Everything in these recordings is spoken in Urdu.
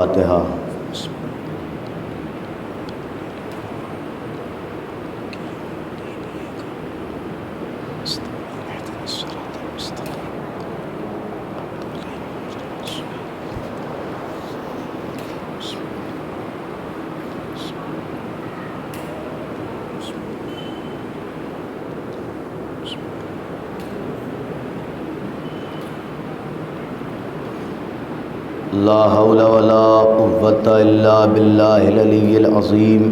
فاتحہ۔ لا حول ولا قوة الا باللہ العلی العظیم۔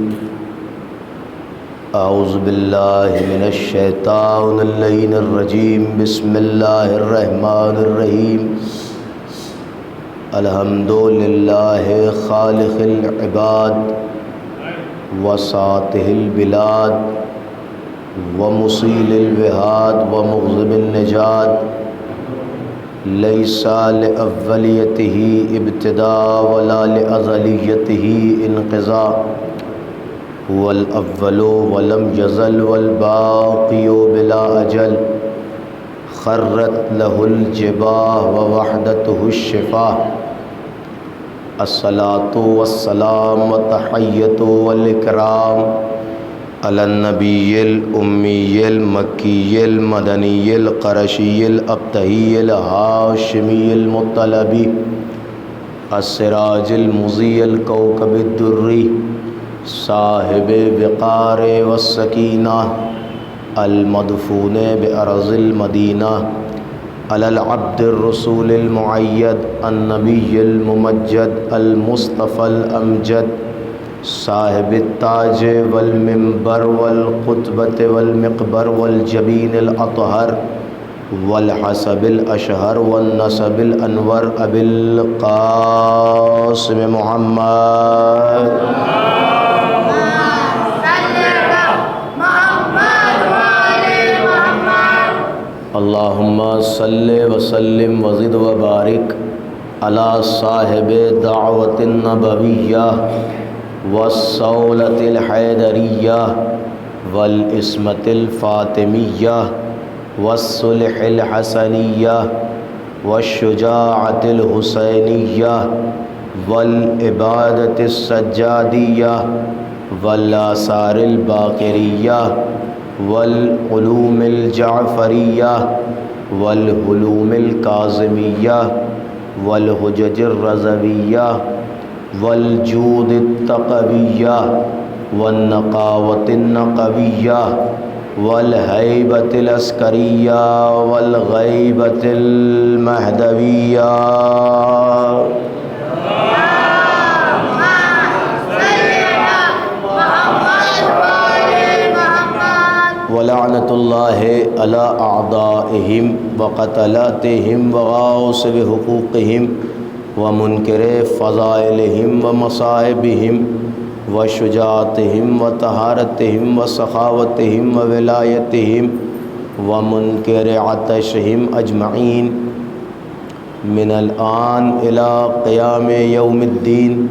اعوذ باللہ من الشیطان اللعین الرجیم۔ بسم اللہ الرحمن الرحیم۔ الحمد للہ خالق العباد وساطہ البلاد ومصیل الوہاد ومغضب النجات، لیس لأولیتہ ابتداء ولا لأزلیتہ انقضاء، هو الأول ولم يزل والباقی بلا اجل، خرت له الجباہ ووحدته الشفاء، الصلاة والسلام والتحیۃ والاکرام علی النبی الامی المکی المدنی القرشی الابتہی الہاشمی المطلبی السراج المضیء الکوکب الدری صاحب وقار والسکینہ المدفون بأرض المدینہ علی العبد الرسول المعید النبی الممجد المصطفى الامجد صاحب التاج والمنبر والقطبۃ والمقبر والجبین الاطہر والحسب الاشہر والنسب الانور ابی القاسم محمد اللہم صلی وسلم وزد وبارک علی صاحب دعوت النبویہ والصولة الحیدریہ والعصمة الفاطمیہ والصلح الحسنیہ والشجاعة الحسینیہ والعبادة السجادیہ والآثار الباقریہ والعلوم الجعفریہ والحلوم الکاظمیہ والحجج الرضویہ والجود التقویہ والنقاوة النقویہ والہیبۃ العسکریہ والغیبۃ المہدویہ۔ ولعنۃ اللہ علی اعدائہم وقتلاتہم وغاصب حقوقہم ومنکر فضائلہم ومصائبہم وشجاعتہم وطہارتہم وسخاوتہم وولایتہم ومنکر عطشہم اجمعین من الآن الی قیام یوم الدین۔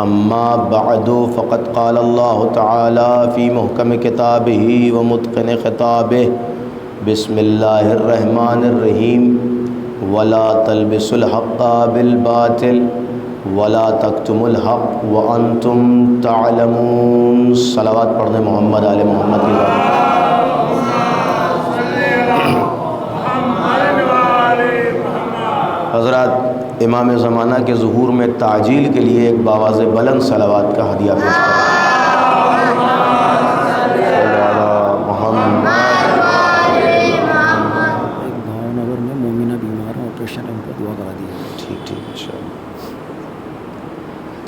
اما بعد فقد قال اللہ تعالی فی محکم کتابہ ومتقن خطابہ، بسم اللہ الرحمن الرحیم، ولا تلبسوا الحق بالباطل ولا تکتموا الحق وانتم تعلمون۔ صلوات پڑھنے محمد آل محمد کی بات۔ حضرات، امام زمانہ کے ظہور میں تعجیل کے لیے ایک باواز بلند صلوات کا ہدیہ پیش کریں۔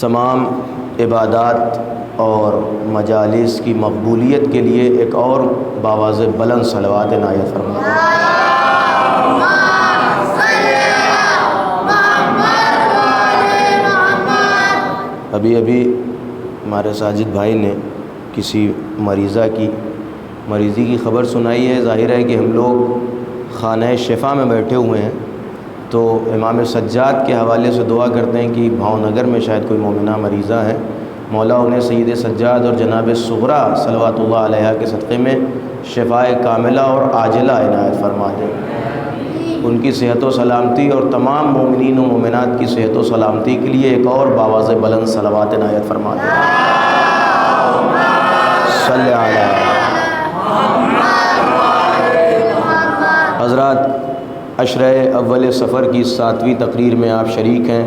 تمام عبادات اور مجالس کی مقبولیت کے لیے ایک اور باواز بلند صلوات عنایت فرمائیں۔ ابھی ہمارے ساجد بھائی نے کسی مریضی کی خبر سنائی ہے۔ ظاہر ہے کہ ہم لوگ خانہ شفا میں بیٹھے ہوئے ہیں، تو امام سجاد کے حوالے سے دعا کرتے ہیں کہ بھاؤ نگر میں شاید کوئی مومنہ مریضہ ہے، مولا انہیں سید سجاد اور جناب صغرا صلوات اللہ علیہ کے صدقے میں شفائے کاملہ اور عاجلہ عنایت فرما دے۔ ان کی صحت و سلامتی اور تمام مومنین و مومنات کی صحت و سلامتی کے لیے ایک اور باواز بلند صلوات عنایت فرما دیں۔ صلی علی حضرات، عشرہ اول سفر کی 7ویں تقریر میں آپ شریک ہیں۔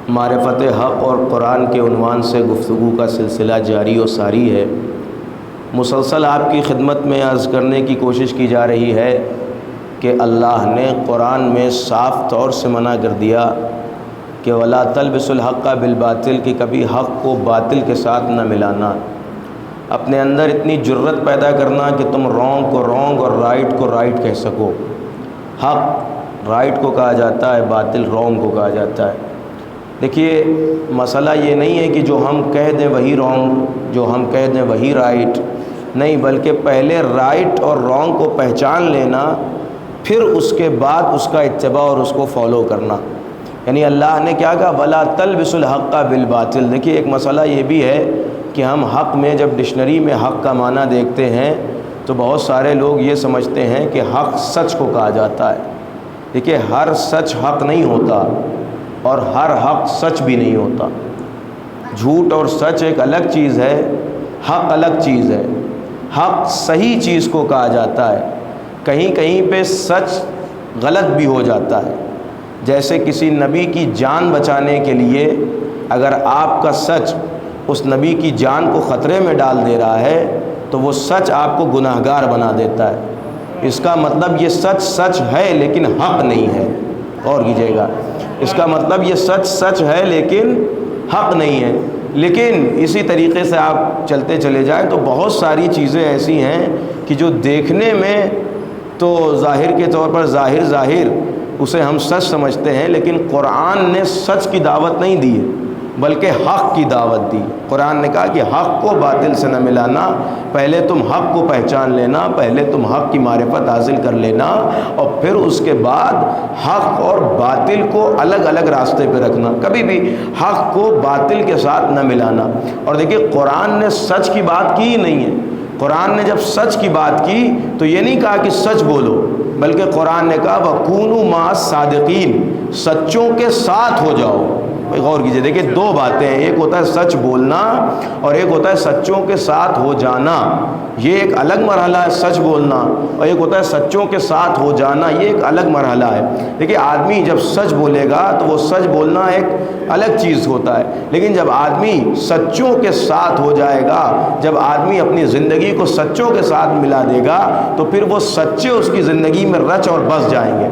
معرفت حق اور قرآن کے عنوان سے گفتگو کا سلسلہ جاری و ساری ہے۔ مسلسل آپ کی خدمت میں عرض کرنے کی کوشش کی جا رہی ہے کہ اللہ نے قرآن میں صاف طور سے منع کر دیا کہ وَلَا تَلْبِسُوا الْحَقَّ بِالْبَاطِلِ، کہ کبھی حق کو باطل کے ساتھ نہ ملانا۔ اپنے اندر اتنی جرت پیدا کرنا کہ تم رونگ کو رونگ اور رائٹ کو رائٹ کہہ سکو۔ حق رائٹ کو کہا جاتا ہے، باطل رونگ کو کہا جاتا ہے۔ دیکھیے، مسئلہ یہ نہیں ہے کہ جو ہم کہہ دیں وہی رونگ، جو ہم کہہ دیں وہی رائٹ، نہیں، بلکہ پہلے رائٹ اور رونگ کو پہچان لینا، پھر اس کے بعد اس کا اتباع اور اس کو فالو کرنا۔ یعنی اللہ نے کیا کہا، وَلَا تَلْبِسُوا الْحَقَّ بِالْبَاطِلِ۔ دیکھیے، ایک مسئلہ یہ بھی ہے کہ ہم حق میں جب ڈکشنری میں حق کا معنی دیکھتے ہیں تو بہت سارے لوگ یہ سمجھتے ہیں کہ حق سچ کو کہا جاتا ہے۔ دیکھیے، ہر سچ حق نہیں ہوتا اور ہر حق سچ بھی نہیں ہوتا۔ جھوٹ اور سچ ایک الگ چیز ہے، حق الگ چیز ہے۔ حق صحیح چیز کو کہا جاتا ہے، کہیں کہیں پہ سچ غلط بھی ہو جاتا ہے۔ جیسے کسی نبی کی جان بچانے کے لیے اگر آپ کا سچ اس نبی کی جان کو خطرے میں ڈال دے رہا ہے تو وہ سچ آپ کو گناہگار بنا دیتا ہے۔ اس کا مطلب یہ سچ سچ ہے لیکن حق نہیں ہے۔ غور کیجیے گا، اس کا مطلب یہ سچ سچ ہے لیکن حق نہیں ہے۔ لیکن اسی طریقے سے آپ چلتے چلے جائیں تو بہت ساری چیزیں ایسی ہیں کہ جو دیکھنے میں تو ظاہر کے طور پر ظاہر اسے ہم سچ سمجھتے ہیں، لیکن قرآن نے سچ کی دعوت نہیں دی ہے بلکہ حق کی دعوت دی۔ قرآن نے کہا کہ حق کو باطل سے نہ ملانا، پہلے تم حق کو پہچان لینا، پہلے تم حق کی معرفت حاصل کر لینا، اور پھر اس کے بعد حق اور باطل کو الگ الگ راستے پہ رکھنا، کبھی بھی حق کو باطل کے ساتھ نہ ملانا۔ اور دیکھیے، قرآن نے سچ کی بات کی ہی نہیں ہے۔ قرآن نے جب سچ کی بات کی تو یہ نہیں کہا کہ سچ بولو، بلکہ قرآن نے کہا وَكُونُوا مَعَ الصَّادِقِينَ، سچوں کے ساتھ ہو جاؤ۔ غور کیجیے، دیکھیں دو باتیں ہیں، ایک ہوتا ہے سچ بولنا اور ایک ہوتا ہے سچوں کے ساتھ ہو جانا۔ یہ ایک الگ مرحلہ ہے، سچ بولنا، اور ایک ہوتا ہے سچوں کے ساتھ ہو جانا، یہ ایک الگ مرحلہ ہے۔ دیکھیے، آدمی جب سچ بولے گا تو وہ سچ بولنا ایک الگ چیز ہوتا ہے، لیکن جب آدمی سچوں کے ساتھ ہو جائے گا، جب آدمی اپنی زندگی کو سچوں کے ساتھ ملا دے گا تو پھر وہ سچے اس کی زندگی میں رچ اور بس جائیں گے۔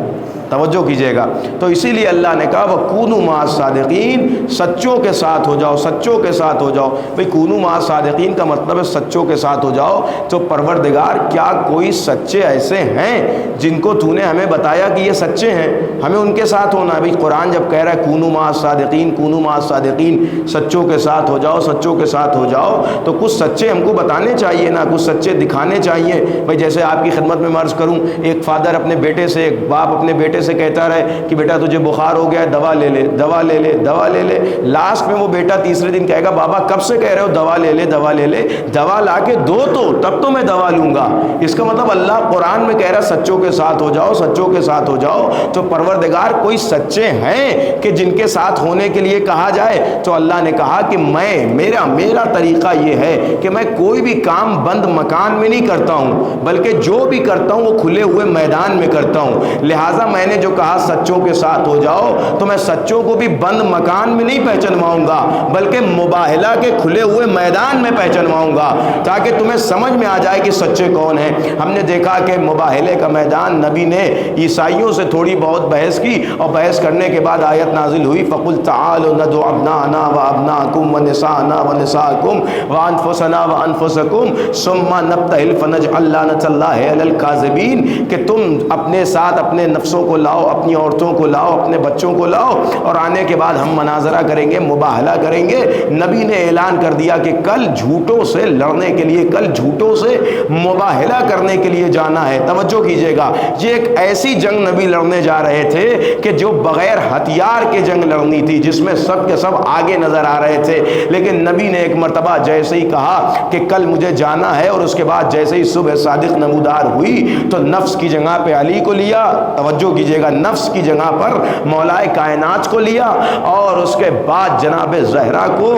توجہ کیجیے گا، تو اسی لیے اللہ نے کہا وَكُونُوا مَعَ الصَّادِقِينَ، سچوں کے ساتھ ہو جاؤ، سچوں کے ساتھ ہو جاؤ۔ بھئی كُونُوا مَعَ الصَّادِقِينَ کا مطلب ہے سچوں کے ساتھ ہو جاؤ۔ تو پروردگار، کیا کوئی سچے ایسے ہیں جن کو تو نے ہمیں بتایا کہ یہ سچے ہیں، ہمیں ان کے ساتھ ہونا ہے؟ بھئی قرآن جب کہہ رہا ہے كُونُوا مَعَ الصَّادِقِينَ، كُونُوا مَعَ الصَّادِقِينَ، سچوں کے ساتھ ہو جاؤ، سچوں کے ساتھ ہو جاؤ، تو کچھ سچے ہم کو بتانے چاہیے نا، کچھ سچے دکھانے چاہیے۔ بھئی جیسے آپ کی خدمت میں عرض کروں، ایک فادر اپنے بیٹے سے، ایک باپ اپنے بیٹے سے کہتا رہے کہ بیٹا تجھے بخار ہو گیا ہے، دوا لے لے، دوا لے لے، دوا لے لے۔ لاسٹ میں وہ بیٹا تیسرے دن کہے گا بابا کب سے کہہ رہے ہو دوا لے لے، دوا لے لے، دوا لا کے دو تو تب تو میں دوا لوں گا۔ اس کا مطلب اللہ قرآن میں کہہ رہا سچوں کے ساتھ ہو جاؤ، سچوں کے ساتھ ہو جاؤ۔ تو پروردگار، کوئی سچے ہیں کہ جن کے ساتھ ہونے کے لیے کہا جائے؟ تو اللہ نے کہا کہ میرا طریقہ یہ ہے کہ میں کوئی بھی کام بند مکان میں نہیں کرتا ہوں، بلکہ جو بھی کرتا ہوں وہ کھلے ہوئے میدان میں کرتا ہوں۔ لہٰذا میں نے جو کہا سچوں کے ساتھ ہو جاؤ، تو میں سچوں کو بھی بند مکان میں نہیں پہچنواؤں گا، بلکہ مباہلہ کے کھلے ہوئے میدان میں پہچنواؤں گا، تاکہ تمہیں سمجھ میں آ جائے کہ سچے کون ہیں۔ ہم نے دیکھا کہ مباہلے کا میدان، نبی نے عیسائیوں سے تھوڑی بہت بحث کی، اور بحث کرنے کے بعد آیت نازل ہوئی فَقُلْ تَعَالُوا نَدْعُ أَبْنَاءَنَا وَأَبْنَاءَكُمْ وَنِسَاءَنَا وَنِسَاءَكُمْ وَأَنفُسَنَا وَأَنفُسَكُمْ ثُمَّ نَبْتَهِلْ فَنَجْعَلْ لَعْنَةَ اللَّهِ عَلَى الْكَاذِبِينَ، کہ تم اپنے ساتھ اپنے نفسوں کو لاؤ، اپنی عورتوں کو لاؤ، اپنے بچوں کو لاؤ، اور آنے کے بعد ہم مناظرہ کریں گے، مباہلہ کریں گے۔ نبی نے اعلان کر دیا کہ کل جھوٹوں سے لڑنے کے لیے، کل جھوٹوں سے مباہلہ کرنے کے لیے جانا ہے۔ توجہ کیجئے گا، یہ ایک ایسی جنگ نبی لڑنے جا رہے تھے کہ جو بغیر ہتھیار کے جنگ لڑنی تھی، جس میں سب کے سب آگے نظر آ رہے تھے، لیکن نبی نے ایک مرتبہ جیسے ہی کہا کہ کل مجھے جانا ہے، اور اس کے بعد جیسے ہی صبح صادق نمودار ہوئی تو نفس کی جگہ پہ علی کو لیا، توجہ کیجئے گا، نفس کی جگہ پر مولا کائنات کو لیا، اور اس کے بعد جناب زہرا کو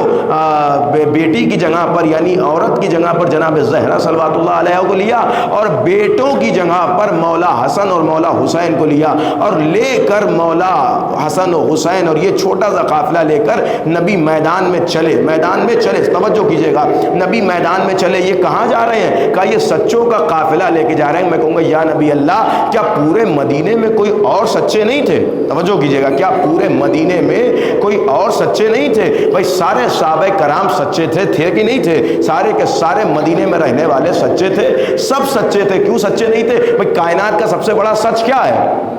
بیٹی کی جگہ پر، یعنی عورت کی جگہ پر جناب زہرا صلوات اللہ علیہ کو لیا، اور بیٹوں کی جگہ پر مولا حسن اور مولا حسین کو لیا، اور لے کر مولا حسن و حسین اور یہ چھوٹا سا قافلہ لے کر نبی میدان میں چلے، میدان میں چلے، توجہ کیجئے گا، نبی میدان میں چلے۔ یہ کہاں جا رہے ہیں؟ کہا یہ سچوں کا قافلہ لے کے جا رہے ہیں۔ میں کہوں گا یا نبی اللہ، کیا پورے مدینے میں کوئی اور سچے نہیں تھے؟ توجہ کیجئے گا، کیا پورے مدینے میں کوئی اور سچے نہیں تھے؟ بھائی سارے صحابہ کرام سچے تھے کہ نہیں تھے؟ سارے کے سارے مدینے میں رہنے والے سچے تھے، سب سچے تھے۔ کیوں سچے نہیں تھے؟ بھائی کائنات کا سب سے بڑا سچ کیا ہے؟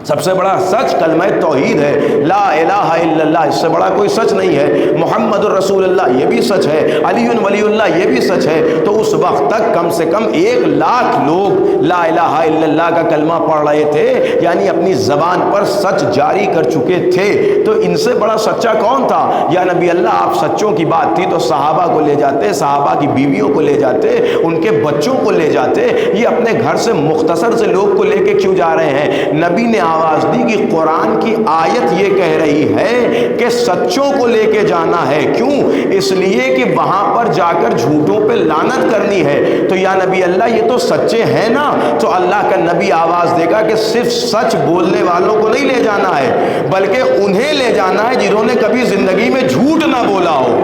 سب سے بڑا سچ کلمہ توحید ہے، لا الہ الا اللہ، اس سے بڑا کوئی سچ نہیں ہے۔ محمد الرسول اللہ، یہ بھی سچ ہے۔ علی ولی اللہ، یہ بھی سچ ہے۔ تو اس وقت تک کم سے کم 1,00,000 لوگ لا الہ الا اللہ کا کلمہ پڑھ رہے تھے، یعنی اپنی زبان پر سچ جاری کر چکے تھے۔ تو ان سے بڑا سچا کون تھا؟ یا نبی اللہ، آپ سچوں کی بات تھی تو صحابہ کو لے جاتے، صحابہ کی بیویوں کو لے جاتے، ان کے بچوں کو لے جاتے۔ یہ اپنے گھر سے مختصر سے لوگ کو لے کے کیوں جا رہے ہیں؟ نبی نے آواز دی کہ قرآن کی آیت یہ کہہ رہی ہے کہ سچوں کو لے کے جانا ہے۔ کیوں؟ اس لیے کہ وہاں پر جا کر جھوٹوں پہ لعنت کرنی ہے۔ تو یا نبی اللہ، یہ تو سچے ہیں نا؟ تو اللہ کا نبی آواز دے گا کہ صرف سچ بولنے والوں کو نہیں لے جانا ہے، بلکہ انہیں لے جانا ہے جنہوں نے کبھی زندگی میں جھوٹ نہ بولا ہو۔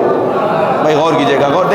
بھائی غور کیجئے گا، غور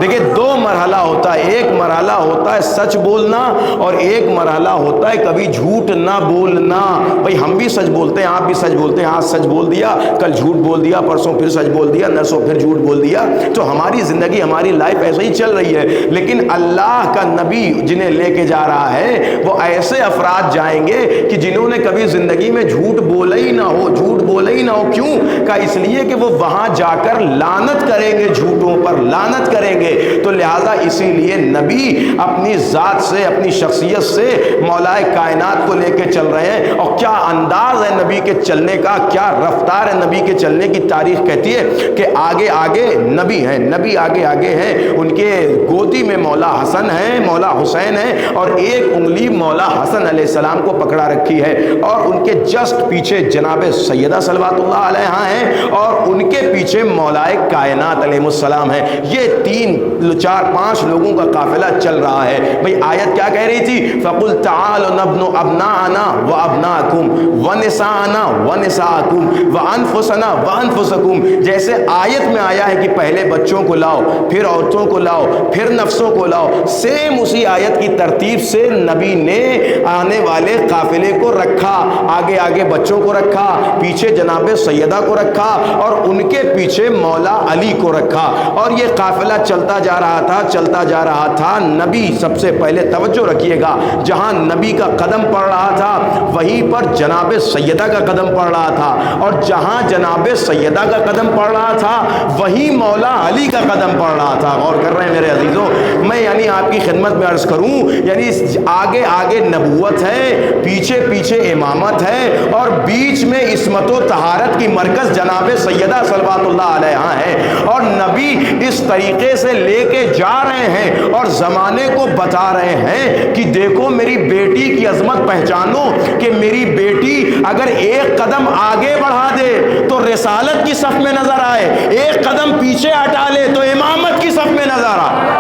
دیکھیں 2 مرحلہ ہوتا ہے۔ ایک مرحلہ ہوتا ہے سچ بولنا، اور ایک مرحلہ ہوتا ہے کبھی جھوٹ نہ بولنا۔ بھائی ہم بھی سچ بولتے ہیں، آپ بھی سچ بولتے ہیں، آج سچ بول دیا، کل جھوٹ بول دیا، پرسوں پھر سچ بول دیا، نرسوں پھر جھوٹ بول دیا۔ تو ہماری زندگی، ہماری لائف ایسے ہی چل رہی ہے۔ لیکن اللہ کا نبی جنہیں لے کے جا رہا ہے وہ ایسے افراد جائیں گے کہ جنہوں نے کبھی زندگی میں جھوٹ بولا ہی نہ ہو، جھوٹ بولا ہی نہ ہو۔ کیوں؟ کہ اس لیے کہ وہ وہاں جا کر لعنت کریں گے، جھوٹوں پر لعنت کریں گے۔ تو لہٰذا اسی لیے نبی اپنی ذات سے، اپنی شخصیت سے مولا کائنات کو لے کے چل رہے ہیں۔ اور کیا انداز ہے نبی کے چلنے کا، کیا رفتار ہے نبی کے چلنے کی۔ تاریخ کہتی ہے کہ آگے آگے نبی ہیں، نبی آگے آگے ہیں، ان کے گودی میں مولا حسن ہے، مولا حسین ہے، اور ایک انگلی مولا حسن علیہ السلام کو پکڑا رکھی ہے، اور ان کے جسٹ پیچھے جناب سیدہ صلوات اللہ علیہا ہیں، اور ان کے پیچھے مولا کائنات علیہ السلام ہے۔ یہ 3 4 5 لوگوں کا قافلہ چل رہا ہے۔ بھئی آیت کیا کہہ رہی تھی؟ فَقُلْ تَعَالُوا نَبْنُ أَبْنَاءَنَا وَأَبْنَاءَكُمْ وَنِسَاءَنَا وَنِسَاءَكُمْ وَأَنفُسَنَا وَأَنفُسَكُمْ۔ جیسے آیت میں آیا ہے کہ پہلے بچوں کو لاؤ، پھر عورتوں کو لاؤ، پھر نفسوں کو لاؤ، سیم اسی آیت کی ترتیب سے نبی نے آنے والے قافلے کو رکھا۔ آگے آگے بچوں کو رکھا، پیچھے جناب سیدہ کو رکھا، اور ان کے پیچھے مولا علی کو رکھا، اور یہ قافلہ چلتا جا رہا تھا، چلتا جا رہا تھا۔ نبی سب سے پہلے توجہ رکھیے گا، جہاں نبی کا قدم پڑ رہا تھا وہیں پر جناب سیدہ کا قدم پڑ رہا تھا، اور جہاں جناب سیدہ کا قدم پڑ رہا تھا وہیں مولا علی کا قدم پڑ رہا تھا۔ غور کر رہے ہیں میرے عزیزوں؟ میں یعنی آپ کی خدمت میں عرض کروں، یعنی آگے آگے نبوت ہے، پیچھے پیچھے امامت ہے، اور بیچ میں عصمت و طہارت کی مرکز جناب سیدہ صلوات اللہ علیہا ہے۔ اور نبی اس طریقے سے لے کے جا رہے ہیں اور زمانے کو بتا رہے ہیں کہ دیکھو میری بیٹی کی عظمت پہچانو، کہ میری بیٹی اگر ایک قدم آگے بڑھا دے تو رسالت کی صف میں نظر آئے، ایک قدم پیچھے ہٹا لے تو امامت کی صف میں نظر آئے۔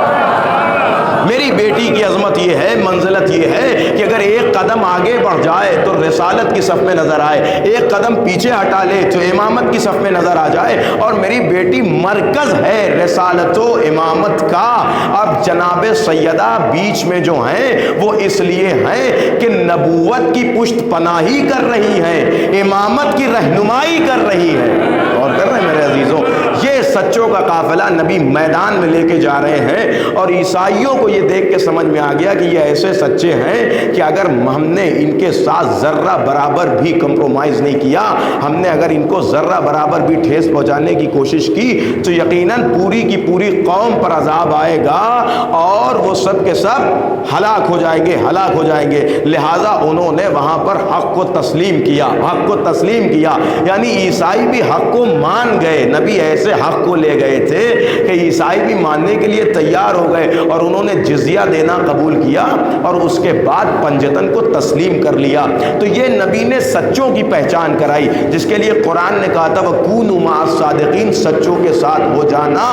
میری بیٹی کی عظمت یہ ہے، منزلت یہ ہے کہ اگر ایک قدم آگے بڑھ جائے تو رسالت کی صف میں نظر آئے، ایک قدم پیچھے ہٹا لے تو امامت کی صف میں نظر آ جائے۔ اور میری بیٹی مرکز ہے رسالت و امامت کا۔ اب جناب سیدہ بیچ میں جو ہیں وہ اس لیے ہیں کہ نبوت کی پشت پناہی کر رہی ہیں، امامت کی رہنمائی کر رہی ہیں۔ اور کر رہے ہیں میرے عزیزوں، یہ سچوں کا قافلہ نبی میدان میں لے کے جا رہے ہیں، اور عیسائیوں کو یہ دیکھ کے سمجھ میں آ گیا کہ یہ ایسے سچے ہیں کہ اگر ہم نے ان کے ساتھ ذرہ برابر بھی کمپرومائز نہیں کیا، ہم نے اگر ان کو ذرہ برابر بھی ٹھیس پہنچانے کی کوشش کی تو یقیناً پوری کی پوری قوم پر عذاب آئے گا اور وہ سب کے سب ہلاک ہو جائیں گے، ہلاک ہو جائیں گے۔ لہٰذا انہوں نے وہاں پر حق کو تسلیم کیا، حق کو تسلیم کیا، یعنی عیسائی بھی حق کو مان گئے۔ نبی ایسے حق کو لے گئے تھے کہ عیسائی بھی ماننے کے لیے تیار ہو گئے، اور انہوں نے جزیہ دینا قبول کیا اور اس کے بعد پنجتن کو تسلیم کر لیا۔ تو یہ نبی نے سچوں کی پہچان کرائی، جس کے لیے قرآن نے کہا تھا وَكُونُوا مَعَ الصَّادِقِينَ، سچوں کے ساتھ ہو جانا۔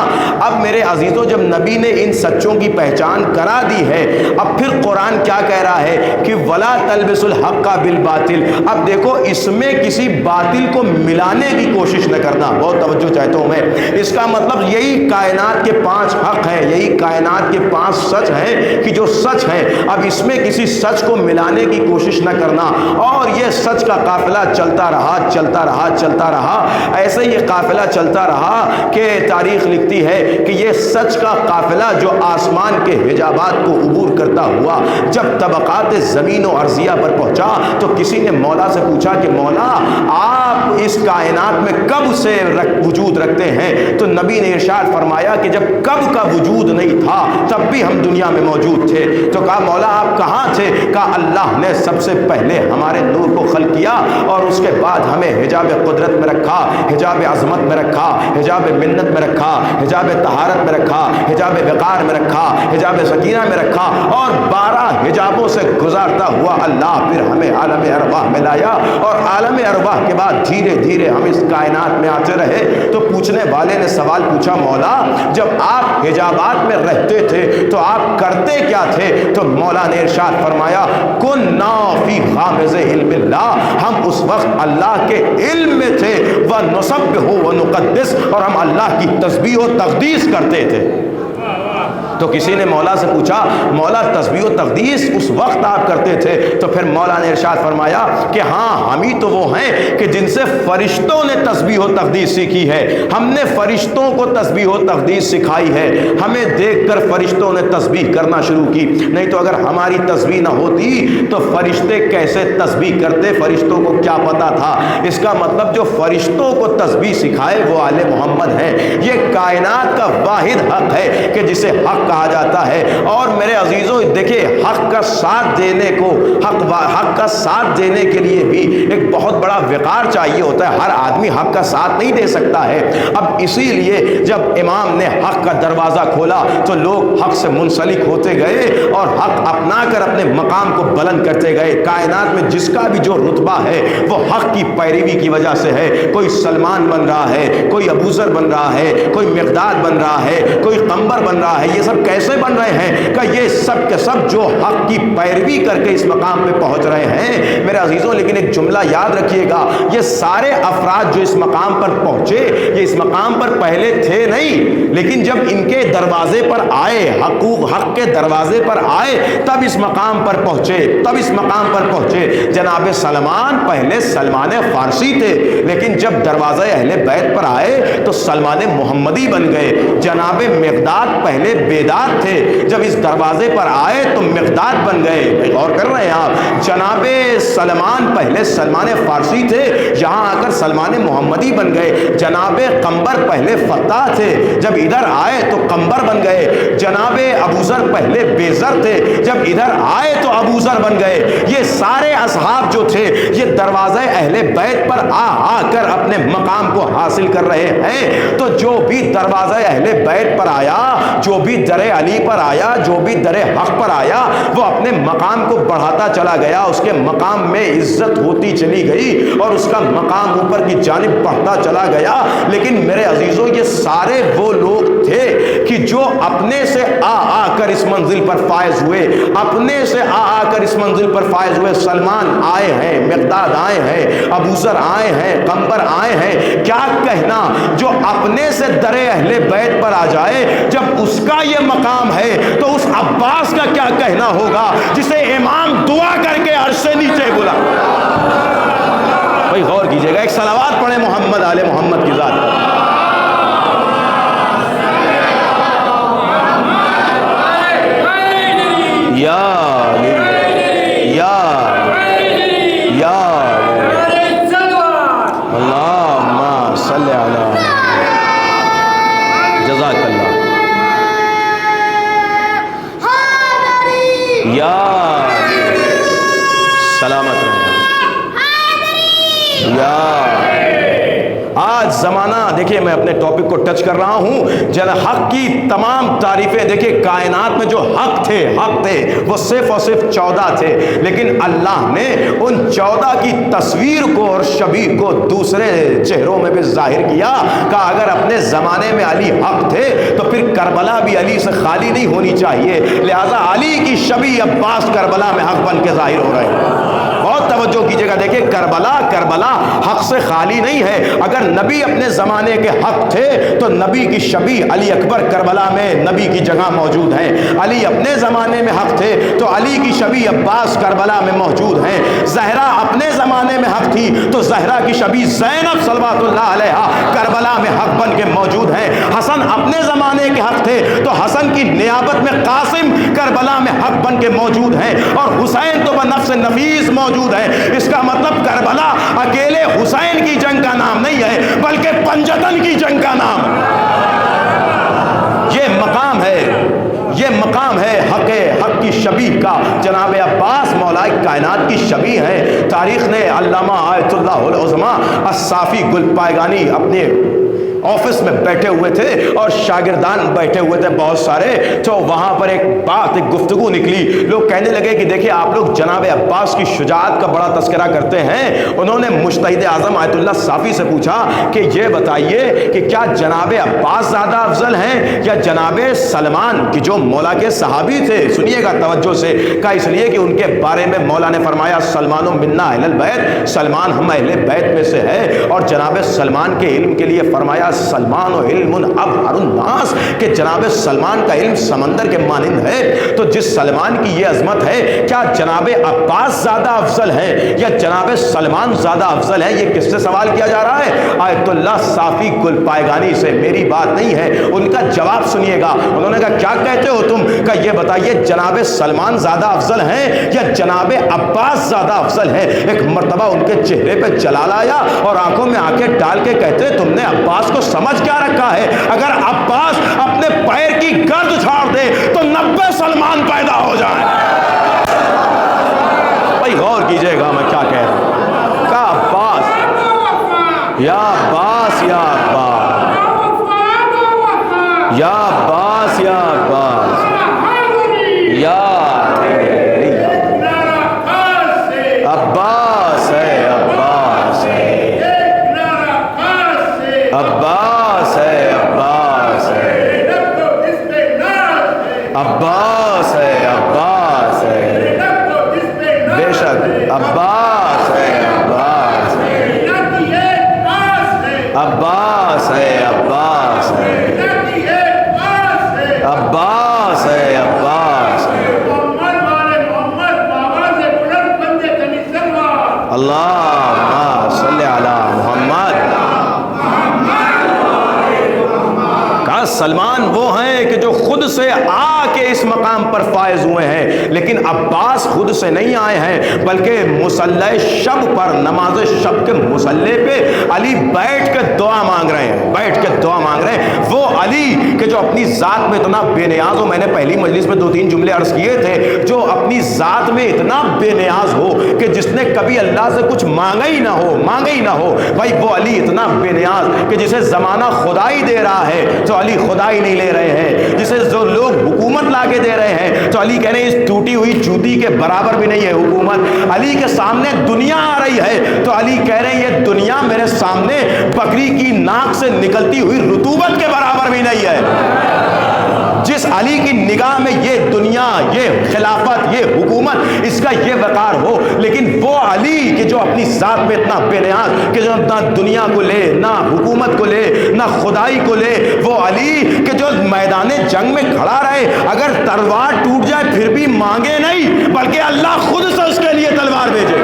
اب میرے عزیزوں، جب نبی نے ان سچوں کی پہچان کرا دی ہے، اب پھر قرآن کیا کہہ رہا ہے کہ وَلَا تَلْبِسُوا الْحَقَّ بِالْبَاطِلِ۔ اب دیکھو، اس میں کسی باطل کو ملانے کی کوشش نہ کرنا۔ بہت توجہ چاہتا ہوں میں، اس کا مطلب یہی کائنات کے 5 حق ہیں، یہی کائنات کے 5 سچ ہیں کہ جو سچ ہیں، اب اس میں کسی سچ کو ملانے کی کوشش نہ کرنا۔ اور یہ سچ کا قافلہ چلتا رہا، چلتا رہا، چلتا رہا، ایسے یہ قافلہ چلتا رہا کہ تاریخ لکھتی ہے کہ یہ سچ کا قافلہ جو آسمان کے حجابات کو عبور کرتا ہوا جب طبقات زمین و ارضیہ پر پہنچا تو کسی نے مولا سے پوچھا کہ مولا، آپ اس کائنات میں کب سے وجود رکھتے ہیں؟ تو نبی نے ارشاد فرمایا کہ جب کب کا وجود نہیں تھا تب بھی ہم دنیا میں موجود تھے۔ تو کہا مولا آپ کہاں تھے؟ کہا اللہ نے سب سے پہلے ہمارے نور کو خلق کیا اور اس کے بعد ہمیں حجاب قدرت میں رکھا، حجاب عظمت میں رکھا، حجاب منت میں رکھا، حجاب طہارت میں رکھا، حجاب وقار میں رکھا، حجاب سکینہ میں رکھا، اور 12 حجابوں سے گزارتا ہوا اللہ پھر ہمیں عالم ارواح میں لایا، اور عالم ارواح کے بعد دھیرے دھیرے ہم اس کائنات میں آتے رہے۔ تو پوچھنے والے نے سوال پوچھا مولا جب آپ حجابات میں رہتے تھے تو آپ کرتے کیا تھے؟ تو مولا نے ارشاد فرمایا کُنَّا فِي غَامِضِ علم اللہ، ہم اس وقت اللہ کے علم میں تھے، وَنُسَبِّحُ وَنُقَدِّسُ، اور ہم اللہ کی تسبیح و تقدیس کرتے تھے۔ تو کسی نے مولا سے پوچھا مولا تسبیح و تقدیس اس وقت آپ کرتے تھے؟ تو پھر مولا نے ارشاد فرمایا کہ ہاں ہم ہی تو وہ ہیں کہ جن سے فرشتوں نے تسبیح و تقدیس سیکھی ہے، ہم نے فرشتوں کو تسبیح و تقدیس سکھائی ہے، ہمیں دیکھ کر فرشتوں نے تسبیح کرنا شروع کی۔ نہیں تو اگر ہماری تسبیح نہ ہوتی تو فرشتے کیسے تسبیح کرتے؟ فرشتوں کو کیا پتا تھا؟ اس کا مطلب جو فرشتوں کو تسبیح سکھائے وہ آل محمد ہیں۔ یہ کائنات کا واحد حق ہے کہ جسے حق کہا جاتا ہے۔ اور میرے عزیزوں دیکھیں، حق کا ساتھ دینے کو، حق کا ساتھ دینے کے لیے بھی ایک بہت بڑا وقار چاہیے ہوتا ہے۔ ہر آدمی حق کا ساتھ نہیں دے سکتا ہے۔ اب اسی لیے جب امام نے حق کا دروازہ کھولا تو لوگ حق سے منسلک ہوتے گئے اور حق اپنا کر اپنے مقام کو بلند کرتے گئے۔ کائنات میں جس کا بھی جو رتبہ ہے وہ حق کی پیروی کی وجہ سے ہے۔ کوئی سلمان بن رہا ہے، کوئی ابو ذر بن رہا ہے، کوئی مقداد بن رہا ہے، کوئی قمبر بن رہا ہے۔ یہ سب کیسے بن رہے ہیں؟ کہ یہ سب کے سب جو حق کی پیروی کر کے اس مقام پہ پہنچ رہے ہیں۔ میرے عزیزوں لیکن ایک جملہ یاد رکھیے گا، یہ سارے افراد جو اس مقام پر پہنچے یہ اس مقام پر پہلے تھے نہیں، لیکن جب ان کے دروازے پر آئے، حق کے دروازے پر آئے تب اس مقام پر پہنچے، تب اس مقام پر پہنچے۔ جناب سلمان پہلے سلمان فارسی تھے، لیکن جب دروازہ اہل بیت پر آئے تو سلمان محمدی بن گئے۔ جناب مقداد پہلے بیداد تھے، جب اس دروازے پر آئے تو مقداد بن گئے۔ غور کر رہے ہیں آپ؟ جناب سلمان پہلے سلمان فارسی تھے، یہاں آ کر سلمان محمدی بن گئے۔ جناب قمبر پہلے فتح تھے، جب ادھر آئے تو قمبر بن گئے۔ جناب ابو ذر پہلے بے ذر تھے، جب ادھر آئے تو ابو ذر بن گئے۔ یہ سارے اصحاب جو تھے یہ دروازہ اہل بیت پر آ کر اپنے مقام کو حاصل کر رہے ہیں۔ تو جو بھی دروازہ اہل بیت پر آیا، جو بھی در علی پر آیا، جو بھی در حق پر آیا، وہ اپنے مقام کو بڑھاتا چلا گیا، اس کے مقام میں عزت ہوتی چلی گئی اور اس کا مقام اوپر کی جانب بڑھتا چلا گیا۔ لیکن میرے عزیزوں یہ سارے وہ لوگ تھے کہ جو اپنے سے آ کر اس منزل پر فائز ہوئے، اپنے سے آ کر اس منزل پر فائز ہوئے۔ سلمان آئے ہیں، مقداد آئے ہیں، ابو ذر آئے ہیں، قمبر آئے ہیں۔ کیا کہنا جو اپنے سے در اہل بیت پر آ جائے، جب اس کا یہ مقام ہے تو اس عباس کا کیا کہنا ہوگا جسے امام دعا کر کے عرش سے نیچے بلا۔ بھائی غور کیجئے گا، ایک صلوات پڑھیں محمد آل محمد کی ذات۔ یا سلامت رہے یا آج زمانہ دیکھیے، میں اپنے ٹاپک کو ٹچ کر رہا ہوں، جل حق کی تمام تعریفیں دیکھیے، کائنات میں جو حق تھے وہ صرف اور صرف 14 تھے، لیکن اللہ نے ان 14 کی تصویر کو اور شبیہ کو دوسرے چہروں میں بھی ظاہر کیا، کہا اگر اپنے زمانے میں علی حق تھے تو پھر کربلا بھی علی سے خالی نہیں ہونی چاہیے، لہذا علی کی شبیہ عباس کربلا میں حق بن کے ظاہر ہو رہے ہیں۔ بہت توجہ کیجیے گا، دیکھیں کربلا حق سے خالی نہیں ہے۔ اگر نبی اپنے زمانے کے حق تھے تو نبی کی شبیہ علی اکبر کربلا میں نبی کی جگہ موجود ہیں، علی اپنے زمانے میں حق تھے تو علی کی شبیہ عباس کربلا میں موجود ہیں، زہرا اپنے زمانے میں حق تھی تو زہرا کی شبیہ زینب صلوات اللہ علیہا کربلا میں حق بن کے موجود ہیں، حسن اپنے زمانے کے حق تھے تو حسن کی نیابت میں قاسم کربلا میں حق بن کے موجود ہیں، اور حسین تو بنفس نفیس موجود ہے۔ اس کا مطلب کربلا اکیلے حسین کی جنگ کا نام نہیں ہے بلکہ پنجتن کی جنگ کا نام ہے۔ یہ مقام ہے حق کی شبیہ کا۔ جناب عباس مولائے کائنات کی شبیہ ہے۔ تاریخ نے علامہ آیت اللہ العظمیٰ الصافی گل پائگانی اپنے آفس میں بیٹھے ہوئے تھے اور شاگردان بیٹھے ہوئے تھے بہت سارے، تو وہاں پر ایک گفتگو نکلی۔ لوگ کہنے لگے کہ دیکھیں آپ لوگ جناب عباس کی شجاعت کا بڑا تذکرہ کرتے ہیں۔ انہوں نے مجتہد اعظم آیت اللہ صافی سے پوچھا کہ یہ بتائیے کہ کیا جناب عباس زیادہ افضل ہیں یا جناب سلمان کہ جو مولا کے صحابی تھے؟ سنیے گا توجہ سے، کہا اس لیے کہ ان کے بارے میں مولا نے فرمایا سلمان منا اہل البیت، سلمان ہم اہل بیت میں سے ہے، اور جناب سلمان کے علم کے لیے فرمایا سلمان و علم ابحر الناس، کہ جناب سلمان کا علم سمندر کے مانند ہے۔ تو جس سلمان کی یہ عظمت ہے، کیا جناب عباس زیادہ افضل ہے یا جناب سلمان زیادہ افضل ہے؟ یہ کس سے سوال کیا جا رہا ہے؟ آیت اللہ صافی گل پائگانی سے۔ میری بات نہیں ہے، ان کا جواب سنیے گا۔ انہوں نے کہا کیا کہتے ہو تم؟ کہ یہ بتائیے جناب سلمان زیادہ افضل ہیں یا جناب عباس زیادہ افضل ہے؟ ایک مرتبہ ان کے چہرے پہ جلال آیا اور آنکھوں میں آنکھیں ڈال کے کہتے تم نے عباس کو سمجھ کیا رکھا ہے؟ اگر عباس اپنے پیر کی گرد چھاڑ دے تو 90 سلمان پیدا ہو جائیں۔ بھائی غور کیجئے گا میں کیا کہہ رہا ہوں۔ کہا عباس یا عباس یا عباس یا عباس یا عباس یا عباس ہے عباس ہے عباس ہے عباس ہے عباس ہے عباس ہے بے شک عباس ہے عباس ہے عباس ہے عباس ہے عباس ہے عباس ہے اللہم صلی علی محمد۔ کہا سلمان وہ ہیں کہ جو خود سے آ کے اس مقام پر فائز ہوئے ہیں، لیکن عباس خود سے نہیں آئے ہیں بلکہ مصلی شب پر، نماز شب کے مصلی پہ علی بیٹھ کے دعا مانگ رہے ہیں، بیٹھ کے دعا مانگ رہے ہیں۔ وہ علی کہ جو اپنی ذات میں اتنا بے نیاز ہو، میں نے پہلی مجلس میں 2-3 جملے عرض کیے تھے، جو اپنی ذات میں اتنا بے نیاز ہو کہ جس نے کبھی اللہ سے کچھ مانگا ہی نہ ہو، بھائی وہ علی اتنا بے نیاز کہ جسے زمانہ خدائی دے رہا ہے تو علی خدائی نہیں لے رہے ہیں، جسے جو لوگ حکومت لا کے دے رہے ہیں تو علی کہہ رہے ہیں اس ٹوٹی ہوئی جوتی کے برابر بھی نہیں ہے حکومت۔ علی کے سامنے دنیا آ رہی ہے تو علی کہہ رہے ہیں یہ دنیا میرے سامنے بکری کی ناک سے نکلتی ہوئی رطوبت کے برابر بھی نہیں ہے۔ جس علی کی نگاہ میں یہ دنیا، یہ خلافت، یہ حکومت، اس کا یہ وقار ہو، لیکن وہ علی کہ جو اپنی ذات میں اتنا بے نیاز کہ جو نہ دنیا کو لے، نہ حکومت کو لے، نہ خدائی کو لے، وہ علی کہ جو میدان جنگ میں کھڑا رہے، اگر تلوار ٹوٹ جائے پھر بھی مانگے نہیں بلکہ اللہ خود سے اس کے لیے تلوار بھیجے۔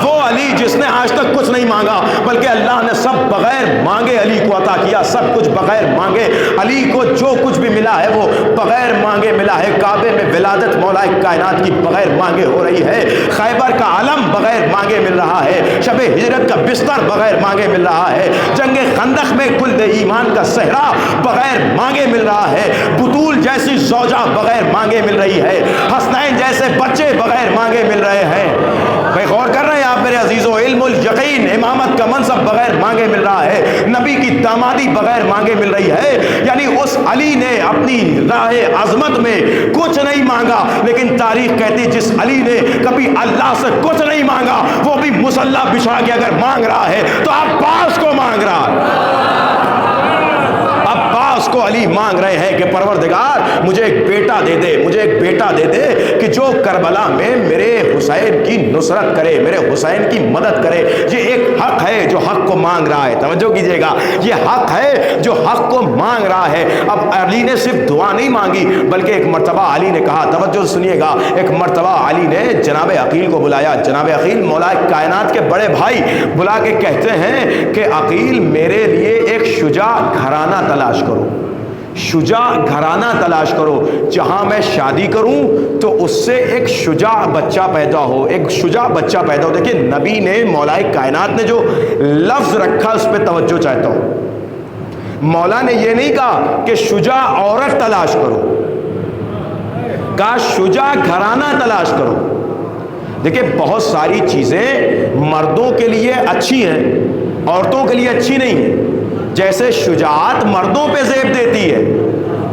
وہ علی جس نے آج تک کچھ نہیں مانگا، بلکہ اللہ نے سب بغیر مانگے علی کو عطا کیا، سب کچھ بغیر مانگے علی کو جو کچھ بھی ملا ہے وہ بغیر مانگے ملا ہے۔ کعبے میں ولادت مولا کائنات کی بغیر مانگے ہو رہی ہے، خیبر کا علم بغیر مانگے مل رہا ہے، شب ہجرت کا بستر بغیر مانگے مل رہا ہے، جنگ خندق میں کل ایمان کا صحرا بغیر مانگے مل رہا ہے، بطول جیسی زوجہ بغیر مانگے مل رہی ہے، حسنین جیسے بچے بغیر مانگے مل رہے ہیں۔ بھائی غور کر رہے ہیں آپ میرے عزیزو؟ علم الیقین، امامت کا منصب بغیر مانگے مل رہا ہے، نبی کی دامادی بغیر مانگے مل رہی ہے۔ یعنی اس علی نے اپنی راہ عظمت میں کچھ نہیں مانگا، لیکن تاریخ کہتی جس علی نے کبھی اللہ سے کچھ نہیں مانگا وہ بھی مصلی بچھا کے اگر مانگ رہا ہے تو عباس کو مانگ رہا ہے۔ عباس کو علی مانگ رہے ہیں کہ پروردگار مجھے ایک بیٹا دے دے، مجھے ایک بیٹا دے دے کہ جو کربلا میں میرے حسین کی نصرت کرے، میرے حسین کی مدد کرے۔ یہ ایک حق ہے جو حق کو مانگ رہا ہے، توجہ کیجئے گا، یہ حق ہے جو حق کو مانگ رہا ہے۔ اب علی نے صرف دعا نہیں مانگی بلکہ ایک مرتبہ علی نے کہا، توجہ سنیے گا، ایک مرتبہ علی نے جناب عقیل کو بلایا۔ جناب عقیل مولا کائنات کے بڑے بھائی بلا کے کہتے ہیں کہ عقیل میرے لیے ایک شجاع گھرانہ تلاش کرو، شجاع گھرانہ تلاش کرو، جہاں میں شادی کروں تو اس سے ایک شجاع بچہ پیدا ہو، ایک شجاع بچہ پیدا ہو۔ دیکھیں نبی نے مولا کائنات نے جو لفظ رکھا اس پہ توجہ چاہتا ہوں۔ مولا نے یہ نہیں کہا کہ شجاع عورت تلاش کرو، کہا شجاع گھرانہ تلاش کرو۔ دیکھیں بہت ساری چیزیں مردوں کے لیے اچھی ہیں، عورتوں کے لیے اچھی نہیں ہیں۔ جیسے شجاعت مردوں پہ زیب دیتی ہے،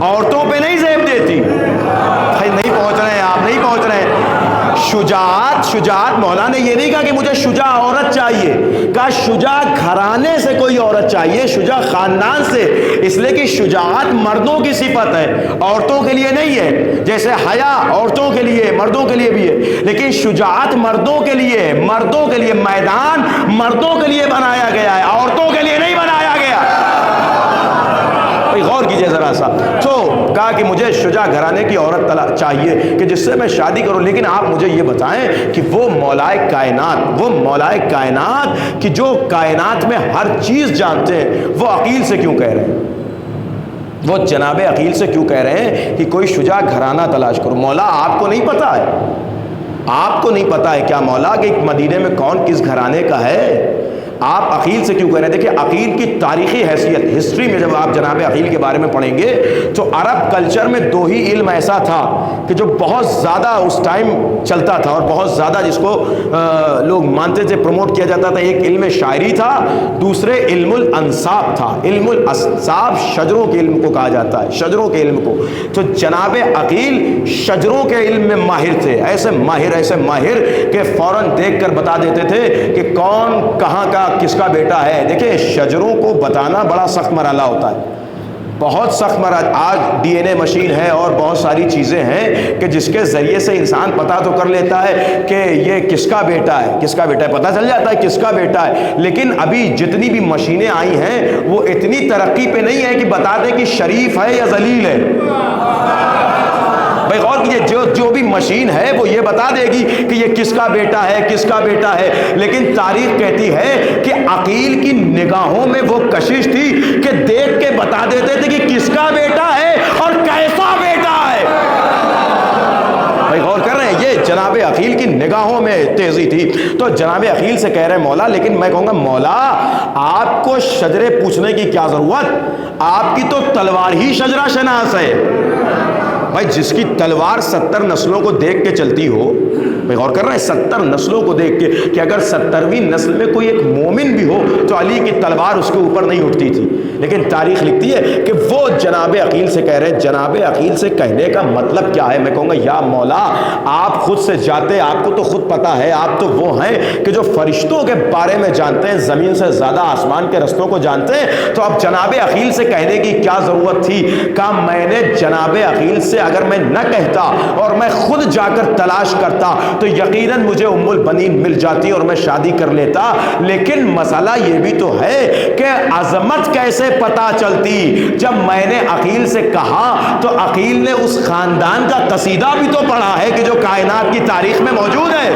عورتوں پہ نہیں زیب دیتی۔ بھائی نہیں پہنچ رہے ہیں آپ، نہیں پہنچ رہے ہیں۔ شجاعت مولا نے یہ نہیں کہا کہ مجھے شجاع عورت چاہیے، کہا شجاع گھرانے سے کوئی عورت چاہیے، شجاع خاندان سے، اس لیے کہ شجاعت مردوں کی صفت ہے، عورتوں کے لیے نہیں ہے۔ جیسے حیا عورتوں کے لیے مردوں کے لیے بھی ہے، لیکن شجاعت مردوں کے لیے، مردوں کے لیے میدان مردوں کے لیے بنایا گیا ہے، عورتوں کے لیے نہیں بنایا گیا۔ غور کیجئے ذرا سا۔ تو کہا کہ مجھے شجاع گھرانے کی عورت چاہیے کہ جس سے میں شادی کروں، لیکن آپ مجھے یہ بتائیں کہ وہ مولائے کائنات کہ جو کائنات میں ہر چیز جانتے ہیں، وہ عقیل سے کیوں کہہ رہے ہیں؟ وہ جناب عقیل سے کیوں کہہ رہے ہیں کہ کوئی شجاع گھرانہ تلاش کرو؟ مولا آپ کو نہیں پتا ہے، آپ کو نہیں پتا ہے کیا مولا کہ مدینے میں کون کس گھرانے کا ہے؟ آپ عقیل سے کیوں کہہ رہے ہیں؟ دیکھیں عقیل کی تاریخی حیثیت، ہسٹری میں جب آپ جناب عقیل کے بارے میں پڑھیں گے تو عرب کلچر میں دو ہی علم ایسا تھا کہ جو بہت زیادہ اس ٹائم چلتا تھا اور بہت زیادہ جس کو لوگ مانتے تھے، پروموٹ کیا جاتا تھا۔ ایک علم شاعری تھا، دوسرے علم الانساب تھا۔ علم الانساب شجروں کے علم کو کہا جاتا ہے، شجروں کے علم کو۔ تو جناب عقیل شجروں کے علم میں ماہر تھے، ایسے ماہر کہ فوراً دیکھ کر بتا دیتے تھے کہ کون کہاں کا کس کا بیٹا ہے۔ دیکھیں شجروں کو بتانا بڑا سخت مرحلہ ہوتا ہے، بہت سخت مرحلہ۔ آج ڈی این اے مشین ہے اور بہت ساری چیزیں ہیں کہ جس کے ذریعے سے انسان پتہ تو کر لیتا ہے کہ یہ کس کا بیٹا ہے، کس کا بیٹا ہے، پتہ چل جاتا ہے کس کا بیٹا ہے۔ لیکن ابھی جتنی بھی مشینیں آئی ہیں وہ اتنی ترقی پہ نہیں ہے کہ بتا دیں کہ شریف ہے یا ذلیل ہے۔ بھائی غور کیجئے، جو بھی مشین ہے وہ یہ بتا دے گی کہ یہ کس کا بیٹا ہے، کس کا بیٹا ہے، لیکن تاریخ کہتی ہے کہ عقیل کی نگاہوں میں وہ کشش تھی کہ دیکھ کے بتا دیتے تھے کہ کس کا بیٹا ہے اور کیسا بیٹا ہے۔ بھائی غور کر رہے ہیں، یہ جناب عقیل کی نگاہوں میں تیزی تھی۔ تو جناب عقیل سے کہہ رہے ہیں مولا، لیکن میں کہوں گا مولا آپ کو شجرے پوچھنے کی کیا ضرورت، آپ کی تو تلوار ہی شجرہ شناس ہے۔ بھائی جس کی تلوار 70 نسلوں کو دیکھ کے چلتی ہو، بھائی غور کر رہے ہیں 70 نسلوں کو دیکھ کے، کہ اگر 70ویں نسل میں کوئی ایک مومن بھی ہو تو علی کی تلوار اس کے اوپر نہیں اٹھتی تھی، لیکن تاریخ لکھتی ہے کہ وہ جناب عقیل سے کہہ رہے ہیں۔ جناب عقیل سے کہنے کا مطلب کیا ہے؟ میں کہوں گا یا مولا آپ خود سے جاتے، آپ کو تو خود پتا ہے، آپ تو وہ ہیں کہ جو فرشتوں کے بارے میں جانتے ہیں، زمین سے زیادہ آسمان کے رستوں کو جانتے ہیں، تو اب جناب عقیل سے کہنے کی کیا ضرورت تھی؟ کہا میں نے جناب عقیل سے اگر میں نہ کہتا اور میں خود جا کر تلاش کرتا تو یقیناً مجھے ام البنین مل جاتی اور میں شادی کر لیتا، لیکن مسئلہ یہ بھی تو ہے کہ عظمت کیسے پتا چلتی؟ جب میں نے عقیل سے کہا تو عقیل نے اس خاندان کا قصیدہ بھی تو پڑھا ہے کہ جو کائنات کی تاریخ میں موجود ہے۔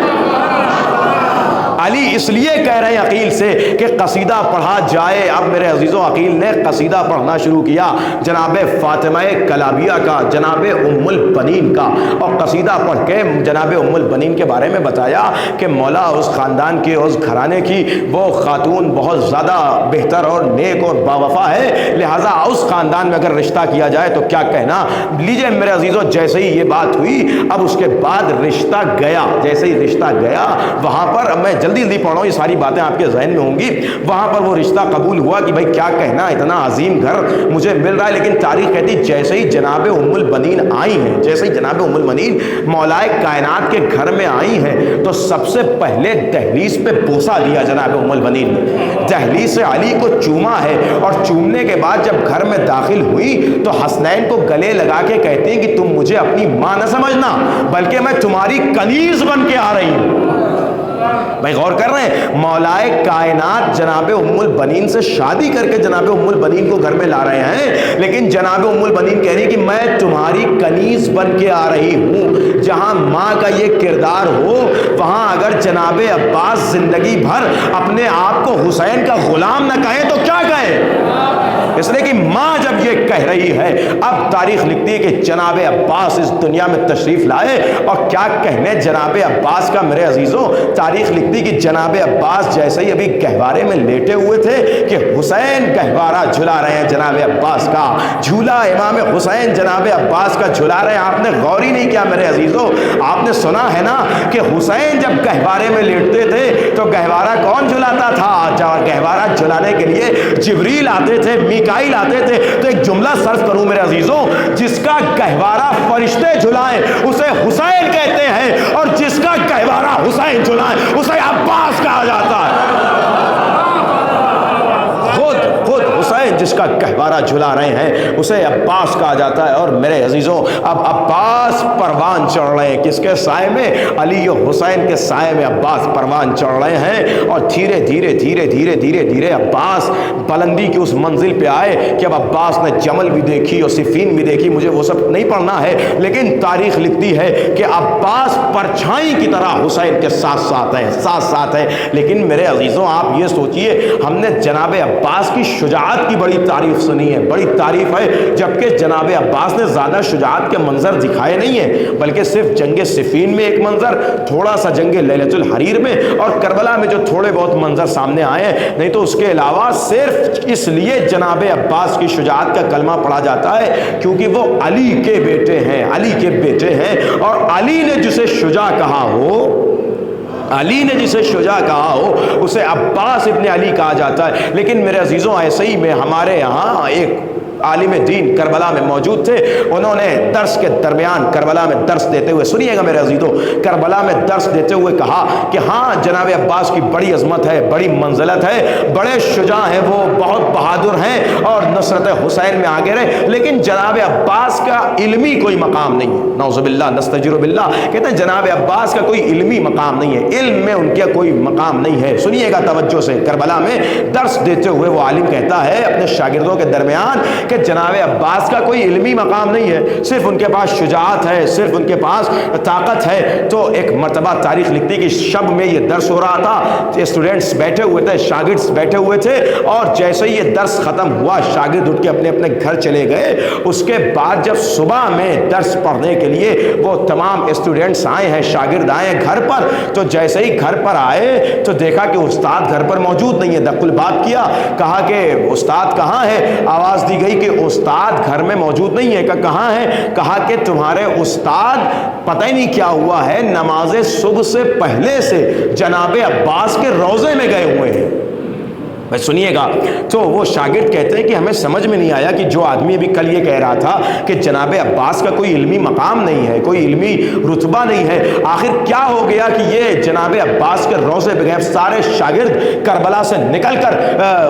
علی اس لیے کہہ رہے ہیں عقیل سے کہ قصیدہ پڑھا جائے۔ اب میرے عزیزوں عقیل نے قصیدہ پڑھنا شروع کیا جناب فاطمہ کلابیہ کا، جناب ام البنین کا، اور قصیدہ پڑھ کے جناب ام البنین کے بارے میں بتایا کہ مولا اس خاندان کی، اس گھرانے کی وہ خاتون بہت زیادہ بہتر اور نیک اور باوفا ہے، لہٰذا اس خاندان میں اگر رشتہ کیا جائے تو کیا کہنا۔ لیجئے میرے عزیزوں، جیسے ہی یہ بات ہوئی اب اس کے بعد رشتہ گیا، جیسے ہی رشتہ گیا وہاں پر، میں جلدی جلدی پڑھ رہا ہوں یہ ساری باتیں آپ کے ذہن میں ہوں گی، وہاں پر وہ رشتہ قبول ہوا کہ بھائی کیا کہنا، اتنا عظیم گھر مجھے مل رہا ہے۔ لیکن تاریخ کہتی جیسے ہی جناب ام البنین آئی ہیں، جیسے ہی جناب ام البنین مولائے کائنات کے گھر میں آئی ہیں تو سب سے پہلے دہلیز پہ بوسہ دیا جناب ام البنین نے، دہلیز سے علی کو چوما ہے، اور چومنے کے بعد جب گھر میں داخل ہوئی تو حسنین کو گلے لگا کے کہتے ہیں کہ تم مجھے اپنی ماں نہ سمجھنا بلکہ میں تمہاری کنیز بن کے آ رہی ہوں۔ بھائی غور کر رہے ہیں، مولائے کائنات جناب ام البنین سے شادی کر کے جناب ام البنین کو گھر میں لا رہے ہیں، لیکن جناب ام البنین کہہ رہی کہ میں تمہاری کنیز بن کے آ رہی ہوں۔ جہاں ماں کا یہ کردار ہو وہاں اگر جناب عباس زندگی بھر اپنے آپ کو حسین کا غلام نہ کہے تو کیا کہے، اس لیے کہ ماں جب یہ کہہ رہی ہے، اب تاریخ لکھتی ہے کہ جناب عباس اس دنیا میں تشریف لائے، اور کیا کہنے جناب عباس کا میرے عزیزوں، تاریخ لکھتی کہ جناب عباس جیسے ہی ابھی گہوارے میں لیٹے ہوئے تھے کہ حسین گہوارہ جھلا رہے ہیں جناب عباس کا، جھولا امام حسین جناب عباس کا جھلا رہے ہیں۔ آپ نے غور ہی نہیں کیا میرے عزیزوں، آپ نے سنا ہے نا کہ حسین جب گہوارے میں لیٹتے تھے تو گہوارہ کون جھلاتا تھا؟ گہوارہ جھلانے کے لیے جبریل آتے تھے، میکائیل آتے تھے۔ تو ایک جملہ صرف کروں میرے عزیزوں، جس کا گہوارہ فرشتے جھلائیں اسے حسین کہتے ہیں، اور جس کا گہوارہ حسین جھلائیں اسے عباس کہا جاتا ہے۔ خود حسین جس کا گہوارہ جھلا رہے ہیں اسے عباس کہا جاتا ہے۔ اور میرے عزیزوں اب عباس پروان چڑھ رہے ہیں، کس کے سائے میں؟ علی و حسین کے سائے میں عباس پروان چڑھ رہے ہیں، اور دھیرے دھیرے دھیرے دھیرے دھیرے دھیرے عباس بلندی کی اس منزل پہ آئے کہ اب عباس نے جمل بھی دیکھی اور صفین بھی دیکھی، مجھے وہ سب نہیں پڑھنا ہے، لیکن تاریخ لکھتی ہے کہ عباس پرچھائی کی طرح حسین کے ساتھ ساتھ ہیں۔ لیکن میرے عزیزوں آپ یہ سوچئے، ہم نے جناب عباس کی شجاعت کی بڑی تعریف سنی ہے، بڑی تعریف ہے، جبکہ جناب عباس نے زیادہ شجاعت کے منظر دکھائے نہیں ہیں، بلکہ صرف جنگ صفین میں ایک منظر، تھوڑا سا جنگ لیلۃ الحریر میں، اور کربلا میں جو تھوڑے بہت منظر سامنے آئے ہیں، نہیں تو اس کے علاوہ صرف اس لیے جناب عباس کی شجاعت کا کلمہ پڑھا جاتا ہے کیونکہ وہ علی کے بیٹے ہیں، علی کے بیٹے ہیں، اور علی نے جسے شجاع کہا ہو، علی نے جسے شجاع کہا ہو اسے عباس ابن علی کہا جاتا ہے۔ لیکن میرے عزیزوں ایسے ہی میں ہمارے یہاں ایک عالم دین کربلا میں موجود تھے، انہوں نے درس کے درمیان کربلا میں درس دیتے ہوئے، سنیے گا میرے عزیزوں، کربلا میں درس دیتے ہوئے کہا کہ ہاں جناب عباس کی بڑی عظمت ہے، بڑی منزلت ہے، بڑے شجاع ہیں، وہ بہت بہادر ہیں اور نصرت حسین میں آگے رہے، لیکن جناب عباس کا علمی کوئی مقام نہیں ہے۔ نعوذ باللہ نستجیر باللہ، کہتے ہیں جناب عباس کا کوئی علمی مقام نہیں ہے، علم میں ان کا کوئی مقام نہیں ہے۔ سنیے گا توجہ سے، کربلا میں درس دیتے ہوئے وہ عالم کہتا ہے اپنے شاگردوں کے درمیان کہ جناب عباس کا کوئی علمی مقام نہیں ہے، صرف ان کے پاس شجاعت ہے، صرف ان کے پاس طاقت ہے۔ تو ایک مرتبہ تاریخ لکھتی کہ شب میں یہ درس ہو رہا تھا، اسٹوڈنٹس بیٹھے ہوئے تھے، شاگرد بیٹھے ہوئے تھے، اور جیسے ہی یہ درس ختم ہوا شاگرد اٹھ کے اپنے اپنے گھر چلے گئے۔ اس کے بعد جب صبح میں درس پڑھنے کے لیے وہ تمام اسٹوڈنٹس آئے ہیں، شاگرد آئے ہیں گھر پر، تو جیسے ہی گھر پر آئے تو دیکھا کہ استاد گھر پر موجود نہیں ہے۔ دق الباب کیا، کہا کہ استاد کہاں ہے؟ آواز دی گئی کہ استاد گھر میں موجود نہیں ہے۔ کہاں ہے؟ کہا کہ تمہارے استاد پتہ ہی نہیں کیا ہوا ہے، نماز صبح سے پہلے سے جناب عباس کے روضے میں گئے ہوئے ہیں۔ سنیے گا، تو وہ شاگرد کہتے ہیں کہ ہمیں سمجھ میں نہیں آیا کہ جو آدمی ابھی کل یہ کہہ رہا تھا کہ جناب عباس کا کوئی علمی مقام نہیں ہے، کوئی علمی رتبہ نہیں ہے، آخر کیا ہو گیا کہ یہ جناب عباس کے روضے پہ گئے؟ سارے شاگرد کربلا سے نکل کر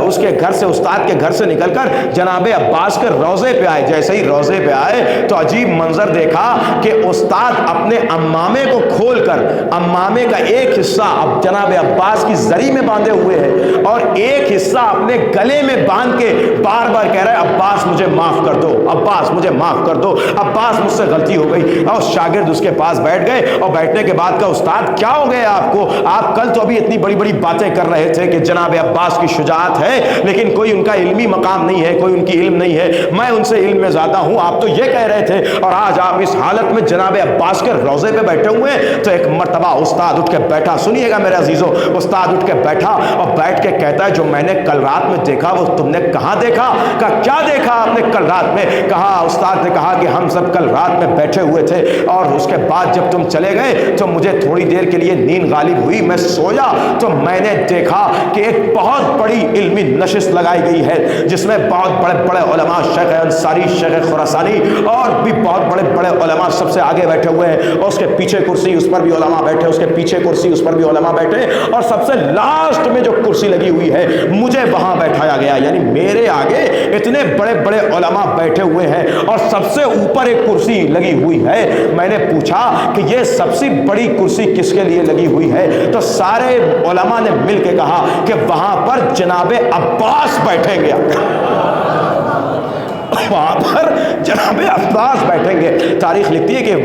اس کے گھر سے، استاد کے گھر سے نکل کر جناب عباس کے روضے پہ آئے۔ جیسے ہی روضے پہ آئے تو عجیب منظر دیکھا کہ استاد اپنے امامے کو کھول کر، امامے کا ایک حصہ اب جناب عباس کی زری میں باندھے ہوئے ہے، اور ایک ایک حصہ اپنے گلے میں باندھ کے بار بار کہہ رہا ہے عباس مجھے معاف کر دو، عباس مجھے معاف کر دو، عباس مجھ سے غلطی ہو گئی۔ اور شاگرد اس کے پاس بیٹھ گئے، اور بیٹھنے کے بعد کہا استاد کیا ہو گیا آپ کو؟ آپ کل تو ابھی اتنی بڑی بڑی باتیں کر رہے تھے کہ جناب عباس کی شجاعت ہے، لیکن کوئی ان کا علمی مقام نہیں ہے، کوئی ان کی علم نہیں ہے، میں ان سے علم میں زیادہ ہوں، آپ تو یہ کہہ رہے تھے، اور آج آپ اس حالت میں جناب عباس کے روضے پہ بیٹھے ہوئے ہیں۔ تو ایک مرتبہ استاد اٹھ کے بیٹھا، سنیے گا میرے عزیزو، استاد اٹھ کے بیٹھا اور بیٹھ کے کہتا ہے جو میں نے کل رات میں دیکھا وہ تم نے کہاں دیکھا؟ کہا کیا دیکھا آپ نے کل رات میں؟ کہا استاد نے کہا کہ ہم سب کل رات میں بیٹھے ہوئے تھے، اور اس کے بعد جب تم چلے گئے تو مجھے تھوڑی دیر کے لیے نیند غالب ہوئی، میں سویا تو میں نے دیکھا کہ ایک بہت بڑی علمی نشست لگائی گئی ہے جس میں بہت بڑے بڑے علماء، شیخ انصاری، شیخ خراسانی اور بھی بہت بڑے بڑے علماء سب سے آگے بیٹھے ہوئے ہیں، اور اس کے پیچھے کرسی اس پر بھی علماء بیٹھے، اس کے پیچھے کرسی اس پر بھی علماء بیٹھے، اور سب سے لاسٹ میں جو کرسی لگی ہوئی ہے مجھے وہاں بیٹھایا گیا، یعنی میرے آگے اتنے بڑے بڑے علماء بیٹھے ہوئے ہیں اور سب سے اوپر ایک کرسی لگی ہوئی ہے۔ میں نے پوچھا کہ یہ سب سے بڑی کرسی کس کے لیے لگی ہوئی ہے؟ تو سارے علماء نے مل کے کہا کہ وہاں پر جناب عباس بیٹھیں گے، وہاں پر جناب عباس بیٹھیں گے۔ تاریخ لکھتی ہے کہ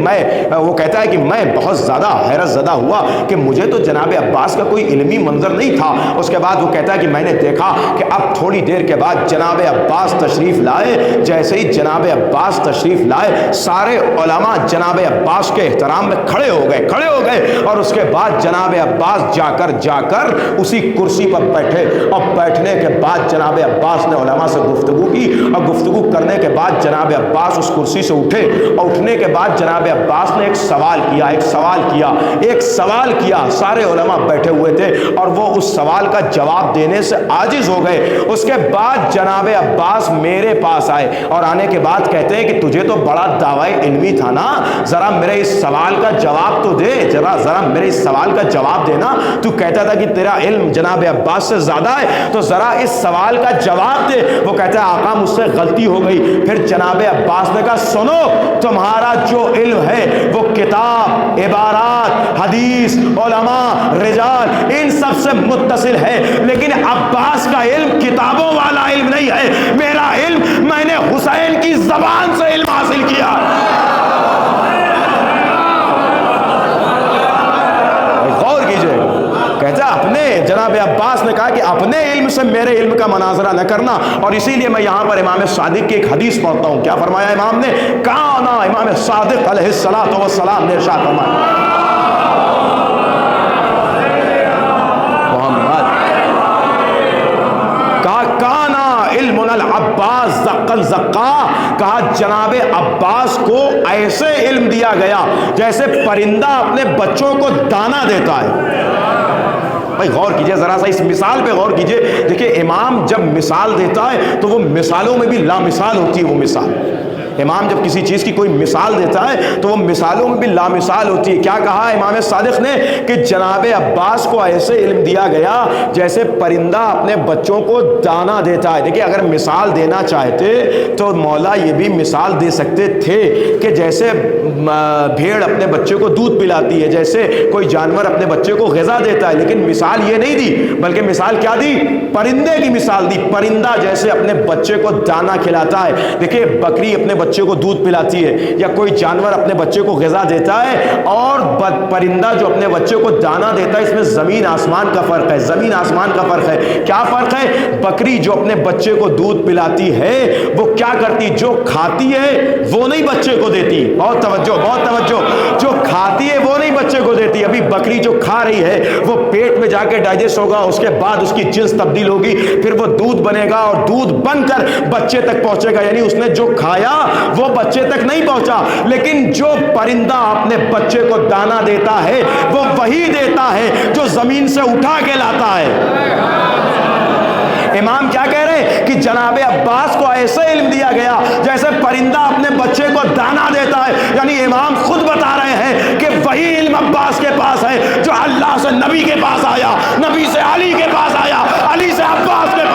وہ کہتا ہے کہ میں بہت زیادہ حیرت زدہ ہوا کہ مجھے تو جناب عباس کا کوئی علمی منظر نہیں تھا۔ اس کے بعد وہ کہتا ہے کہ میں نے دیکھا کہ اب تھوڑی دیر کے بعد جناب عباس تشریف لائے، جیسے ہی جناب عباس تشریف لائے سارے علماء جناب عباس کے احترام میں کھڑے ہو گئے، اور اس کے بعد جناب عباس جا کر اسی کرسی پر بیٹھے، اور بیٹھنے کے بعد جناب عباس نے علماء سے گفتگو کی، اور گفتگو کرنے کے بعد جناب عباس اس کرسی سے اٹھے، اور اٹھنے کے بعد جناب عباس نے ایک سوال کیا، سارے علماء بیٹھے ہوئے تھے اور وہ اس سوال کا جواب دینے سے عاجز ہو گئے۔ اس کے بعد جناب عباس میرے پاس آئے، اور آنے کے بعد کہتے ہیں کہ تجھے تو بڑا دعوی علمی تھا نا، ذرا میرے اس سوال کا جواب تو دے، ذرا میرے اس سوال کا جواب دینا، تو کہتا تھا کہ تیرا علم جناب عباس سے زیادہ ہے، تو ذرا اس سوال کا جواب دے۔ وہ کہتا ہے آقا مجھ سے غلطی ہو گئی۔ پھر جناب عباس نے کہا سنو، تمہارا جو علم ہے وہ کتاب، عبارات، حدیث، علماء، رجال، ان سب سے متصل ہے، لیکن عباس کا علم کتابوں والا علم نہیں ہے، میرا علم میں نے حسین کی زبان سے علم حاصل کیا۔ غور کیجئے، کہتا اپنے جناب عباس نے کہا کہ اپنے علم سے میرے علم کا مناظرہ نہ کرنا، اور اسی لیے میں یہاں پر امام صادق کی ایک حدیث پڑھتا ہوں۔ کیا فرمایا امام نے؟ کانا امام صادق علیہ السلام نے ارشاد فرمایا، العباس زقل زقا، کہا جناب عباس کو ایسے علم دیا گیا جیسے پرندہ اپنے بچوں کو دانا دیتا ہے۔ بھائی غور کیجئے ذرا سا اس مثال پہ غور کیجئے، دیکھیں امام جب مثال دیتا ہے تو وہ مثالوں میں بھی لامثال ہوتی ہے۔ وہ مثال امام جب کسی چیز کی کوئی مثال دیتا ہے تو وہ مثالوں میں بھی لامثال ہوتی ہے۔ کیا کہا امام صادق نے کہ جناب عباس کو ایسے علم دیا گیا جیسے پرندہ اپنے بچوں کو دانا دیتا ہے۔ دیکھیں اگر مثال دینا چاہتے تو مولا یہ بھی مثال دے سکتے تھے کہ جیسے بھیڑ اپنے بچے کو دودھ پلاتی ہے، جیسے کوئی جانور اپنے بچے کو غذا دیتا ہے، لیکن مثال یہ نہیں دی، بلکہ مثال کیا دی؟ پرندے کی مثال دی۔ پرندہ جیسے اپنے بچے کو دانا کھلاتا ہے، دیکھیں بکری اپنے بچے کو دودھ پلاتی ہے، یا کوئی جانور اپنے بچے کو غذا دیتا ہے، اور پرندہ جو اپنے بچے کو دانا دیتا ہے، اس میں زمین آسمان کا فرق ہے، زمین آسمان کا فرق ہے۔ کیا فرق ہے؟ بکری جو اپنے بچے کو دودھ پلاتی ہے وہ کیا کرتی؟ جو کھاتی ہے وہ نہیں بچے کو دیتی، بہت توجہ بہت توجہ، جو کھاتی ہے وہ نہیں بچے کو دیتی۔ ابھی بکری جو کھا رہی ہے وہ پیٹ میں جا کے ڈائجسٹ ہوگا، اس کے بعد اس کی جنس تبدیل ہوگی، پھر وہ دودھ بنے گا اور دودھ بن کر بچے تک پہنچے گا، یعنی اس نے جو کھایا وہ بچے تک نہیں پہنچا۔ لیکن جو پرندہ اپنے بچے کو دانا دیتا ہے وہ وہی دیتا ہے جو زمین سے اٹھا کے لاتا ہے۔ امام کیا کہہ رہے ہیں کہ جناب عباس کو ایسے علم دیا گیا جیسے پرندہ اپنے بچے کو دانا دیتا ہے، یعنی امام خود بتا رہے ہیں کہ وہی علم عباس کے پاس ہے جو اللہ سے نبی کے پاس آیا، نبی سے علی کے پاس آیا، علی سے عباس کے پاس۔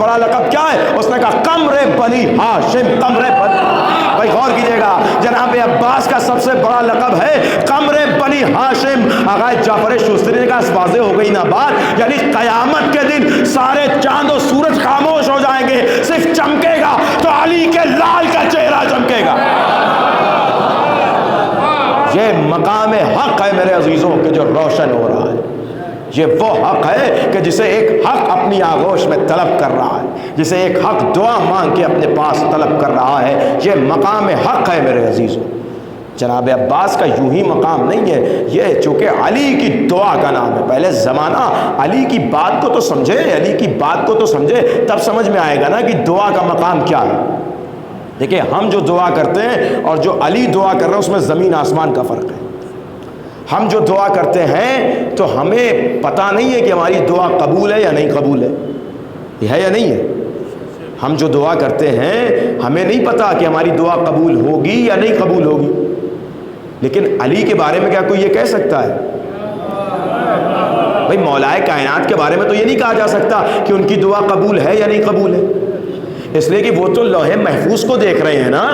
بڑا لقب کیا ہے؟ اس نے کہا قمر بنی ہاشم، قمر بنی، بھائی غور کیجئے گا، جناب عباس کا سب سے بڑا لقب ہے قمر بنی ہاشم۔ آغا جعفر شوستری نے کہا واضح ہو گئی نا بات، یعنی قیامت کے دن سارے چاند و سورج خاموش ہو جائیں گے، صرف چمکے گا تو علی کے لال کا چہرہ چمکے گا۔ یہ مقام حق ہے میرے عزیزوں کہ جو روشن ہو رہا ہے، یہ وہ حق ہے کہ جسے ایک حق اپنی آغوش میں طلب کر رہا ہے، جسے ایک حق دعا مانگ کے اپنے پاس طلب کر رہا ہے، یہ مقام حق ہے میرے عزیزوں۔ جناب عباس کا یوں ہی مقام نہیں ہے، یہ چونکہ علی کی دعا کا نام ہے۔ پہلے زمانہ علی کی بات کو تو سمجھے، علی کی بات کو تو سمجھے، تب سمجھ میں آئے گا نا کہ دعا کا مقام کیا ہے۔ دیکھیں ہم جو دعا کرتے ہیں اور جو علی دعا کر رہے ہیں اس میں زمین آسمان کا فرق ہے۔ ہم جو دعا کرتے ہیں تو ہمیں پتہ نہیں ہے کہ ہماری دعا قبول ہے یا نہیں قبول ہے، یہ ہے یا نہیں ہے۔ ہم جو دعا کرتے ہیں ہمیں نہیں پتہ کہ ہماری دعا قبول ہوگی یا نہیں قبول ہوگی، لیکن علی کے بارے میں کیا کوئی یہ کہہ سکتا ہے؟ بھائی مولائے کائنات کے بارے میں تو یہ نہیں کہا جا سکتا کہ ان کی دعا قبول ہے یا نہیں قبول ہے، اس لیے کہ وہ تو لوح محفوظ کو دیکھ رہے ہیں نا۔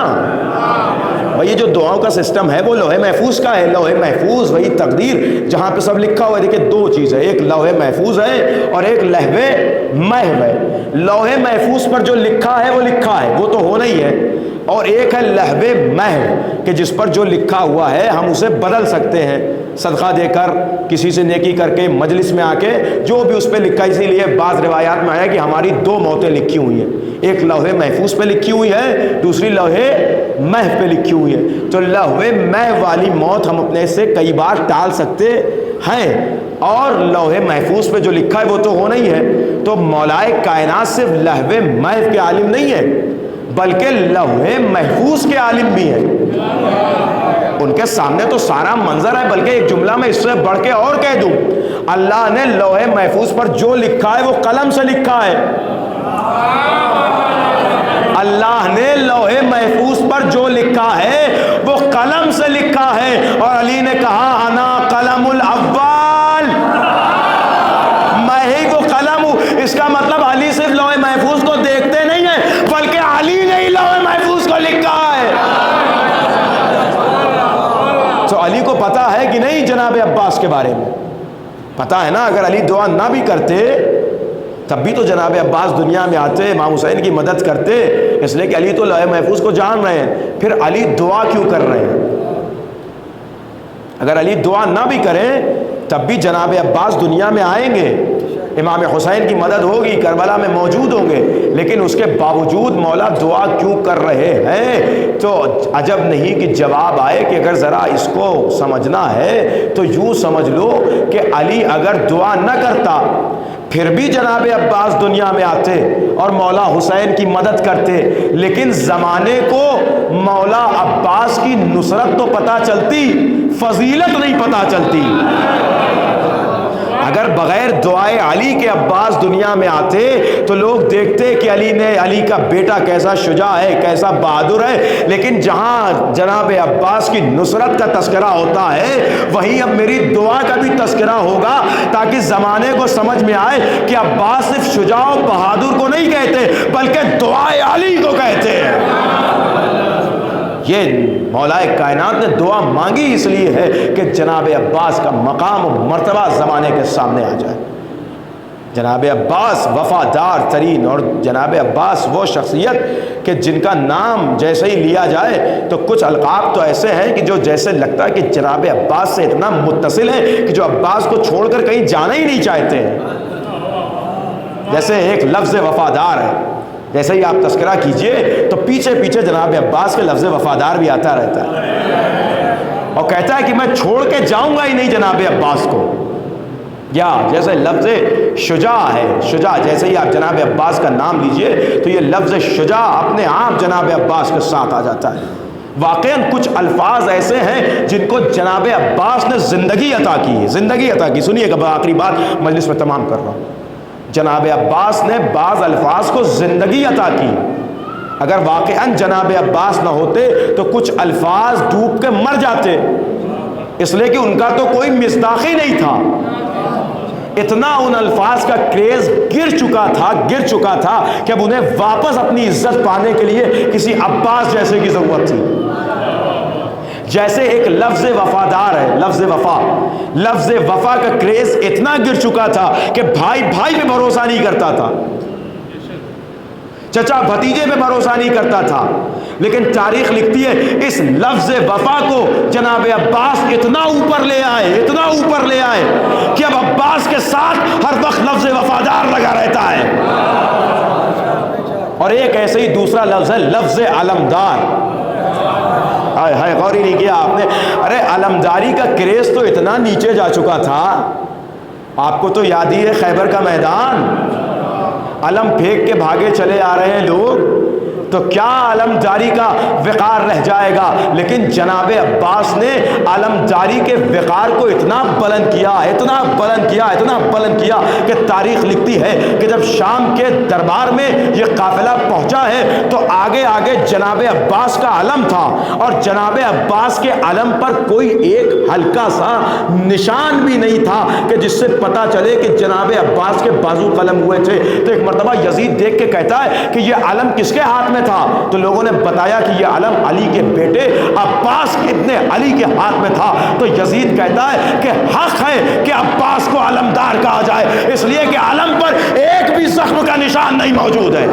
بھائی یہ جو دعاؤں کا سسٹم ہے وہ لوح محفوظ کا ہے، لوح محفوظ وہی تقدیر جہاں پہ سب لکھا ہوا ہے۔ دیکھیں دو چیز ہے، ایک لوح محفوظ ہے اور ایک لہو محو ہے۔ لوح محفوظ پر جو لکھا ہے وہ لکھا ہے، وہ تو ہونا ہی ہے، اور ایک ہے لہو محو کہ جس پر جو لکھا ہوا ہے ہم اسے بدل سکتے ہیں، صدقہ دے کر، کسی سے نیکی کر کے، مجلس میں آ کے، جو بھی اس پہ لکھا۔ اسی لیے بعض روایات میں آیا کہ ہماری دو موتیں لکھی ہوئی ہیں، ایک لوح محفوظ پہ لکھی ہوئی ہے، دوسری لوح محو پہ لکھی ہوئی ہے۔ تو لوح محو والی موت ہم اپنے سے کئی بار ٹال سکتے ہیں، اور لوح محفوظ پہ جو لکھا ہے وہ تو ہونا ہی ہے۔ تو مولائے کائنات صرف لوح محو کے عالم نہیں ہے بلکہ لوح محفوظ کے عالم بھی ہیں۔ ان کے سامنے تو سارا منظر ہے، بلکہ ایک جملہ میں اس سے بڑھ کے اور کہہ دوں، اللہ نے لوح محفوظ پر جو لکھا ہے وہ قلم سے لکھا ہے۔ اللہ نے لوح محفوظ پر جو لکھا ہے وہ قلم سے لکھا ہے، اور علی نے کہا انا قلم الاول، میں ہی وہ قلم ہوں۔ اس کا مطلب علی صرف لوح محفوظ کو دیکھتے نہیں ہیں بلکہ علی نے ہی لوح محفوظ کو لکھا ہے۔ تو علی کو پتا ہے کہ نہیں جناب عباس کے بارے میں؟ پتا ہے نا، اگر علی دعا نہ بھی کرتے تب بھی تو جناب عباس دنیا میں آتے، امام حسین کی مدد کرتے، اس لیے کہ علی تو لوح محفوظ کو جان رہے ہیں۔ پھر علی دعا کیوں کر رہے ہیں؟ اگر علی دعا نہ بھی کریں تب بھی جناب عباس دنیا میں آئیں گے، امام حسین کی مدد ہوگی، کربلا میں موجود ہوں گے، لیکن اس کے باوجود مولا دعا کیوں کر رہے ہیں؟ تو عجب نہیں کہ جواب آئے کہ اگر ذرا اس کو سمجھنا ہے تو یوں سمجھ لو کہ علی اگر دعا نہ کرتا پھر بھی جناب عباس دنیا میں آتے اور مولا حسین کی مدد کرتے، لیکن زمانے کو مولا عباس کی نصرت تو پتہ چلتی، فضیلت نہیں پتہ چلتی۔ اگر بغیر دعائے علی کے عباس دنیا میں آتے تو لوگ دیکھتے کہ علی کا بیٹا کیسا شجاع ہے، کیسا بہادر ہے، لیکن جہاں جناب عباس کی نصرت کا تذکرہ ہوتا ہے وہیں اب میری دعا کا بھی تذکرہ ہوگا، تاکہ زمانے کو سمجھ میں آئے کہ عباس صرف شجاع و بہادر کو نہیں کہتے بلکہ دعائے علی کو کہتے ہیں۔ یہ مولائے کائنات نے دعا مانگی اس لیے ہے کہ جناب عباس کا مقام و مرتبہ زمانے کے سامنے آ جائے۔ جناب عباس وفادار ترین، اور جناب عباس وہ شخصیت کہ جن کا نام جیسے ہی لیا جائے تو کچھ القاب تو ایسے ہیں کہ جو جیسے لگتا ہے کہ جناب عباس سے اتنا متصل ہے کہ جو عباس کو چھوڑ کر کہیں جانا ہی نہیں چاہتے ہیں۔ جیسے ایک لفظ وفادار ہے، جیسے ہی آپ تذکرہ کیجئے تو پیچھے پیچھے جناب عباس کے لفظ وفادار بھی آتا رہتا ہے، اور کہتا ہے کہ میں چھوڑ کے جاؤں گا ہی نہیں جناب عباس کو۔ یا جیسے لفظ شجاع ہے، شجاع، جیسے ہی آپ جناب عباس کا نام لیجئے تو یہ لفظ شجاع اپنے آپ جناب عباس کے ساتھ آ جاتا ہے۔ واقعاً کچھ الفاظ ایسے ہیں جن کو جناب عباس نے زندگی عطا کی ہے، زندگی عطا کی۔ سنیے گا، آخری بات مجلس میں تمام کر رہا ہوں۔ جناب عباس نے بعض الفاظ کو زندگی عطا کی، اگر واقعاً جناب عباس نہ ہوتے تو کچھ الفاظ ڈوب کے مر جاتے، اس لیے کہ ان کا تو کوئی مصداق ہی نہیں تھا۔ اتنا ان الفاظ کا کریز گر چکا تھا کہ اب انہیں واپس اپنی عزت پانے کے لیے کسی عباس جیسے کی ضرورت تھی. جیسے ایک لفظ وفادار ہے، لفظ وفا کا کریز اتنا گر چکا تھا کہ بھائی پہ بھروسہ نہیں کرتا تھا، چچا بھتیجے پہ بھروسہ نہیں کرتا تھا. لیکن تاریخ لکھتی ہے اس لفظ وفا کو جناب عباس اتنا اوپر لے آئے کہ اب عباس کے ساتھ ہر وقت لفظ وفادار لگا رہتا ہے. اور ایک ایسے ہی دوسرا لفظ ہے لفظ علمدار. ہائے غور ہی نہیں کیا آپ نے. ارے علمداری کا کریز تو اتنا نیچے جا چکا تھا، آپ کو تو یاد ہی ہے خیبر کا میدان، علم پھینک کے بھاگے چلے آ رہے ہیں لوگ، تو کیا علمداری کا وقار رہ جائے گا. لیکن جناب عباس نے علمداری کے وقار کو اتنا بلند کیا کہ تاریخ لکھتی ہے کہ جب شام کے دربار میں یہ قافلہ پہنچا ہے تو آگے جناب عباس کا علم تھا، اور جناب عباس کے علم پر کوئی ایک ہلکا سا نشان بھی نہیں تھا کہ جس سے پتا چلے کہ جناب عباس کے بازو قلم ہوئے تھے. تو ایک مرتبہ یزید دیکھ کے کہتا ہے کہ یہ علم کس کے ہاتھ میں تھا؟ تو لوگوں نے بتایا کہ یہ علم علی کے بیٹے عباس ابن علی کے ہاتھ میں تھا. تو یزید کہتا ہے کہ حق ہے کہ عباس کو علمدار کہا جائے، اس لیے کہ علم پر ایک بھی زخم کا نشان نہیں موجود ہے.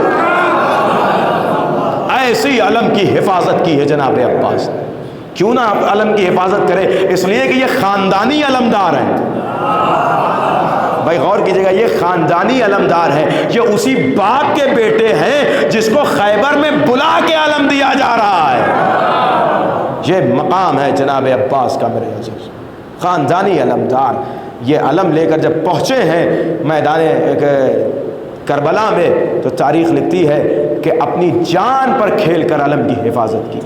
ایسی علم کی حفاظت کی ہے جناب عباس. کیوں نہ علم کی حفاظت کرے؟ اس لیے کہ یہ خاندانی علمدار ہیں. بھائی غور کیجئے گا، یہ خاندانی علمدار ہے، یہ اسی باپ کے بیٹے ہیں جس کو خیبر میں بلا کے علم دیا جا رہا ہے. یہ مقام ہے جناب عباس کا میرے عزیز، خاندانی علمدار. یہ علم لے کر جب پہنچے ہیں میدان کربلا میں تو تاریخ لکھتی ہے کہ اپنی جان پر کھیل کر علم کی حفاظت کی.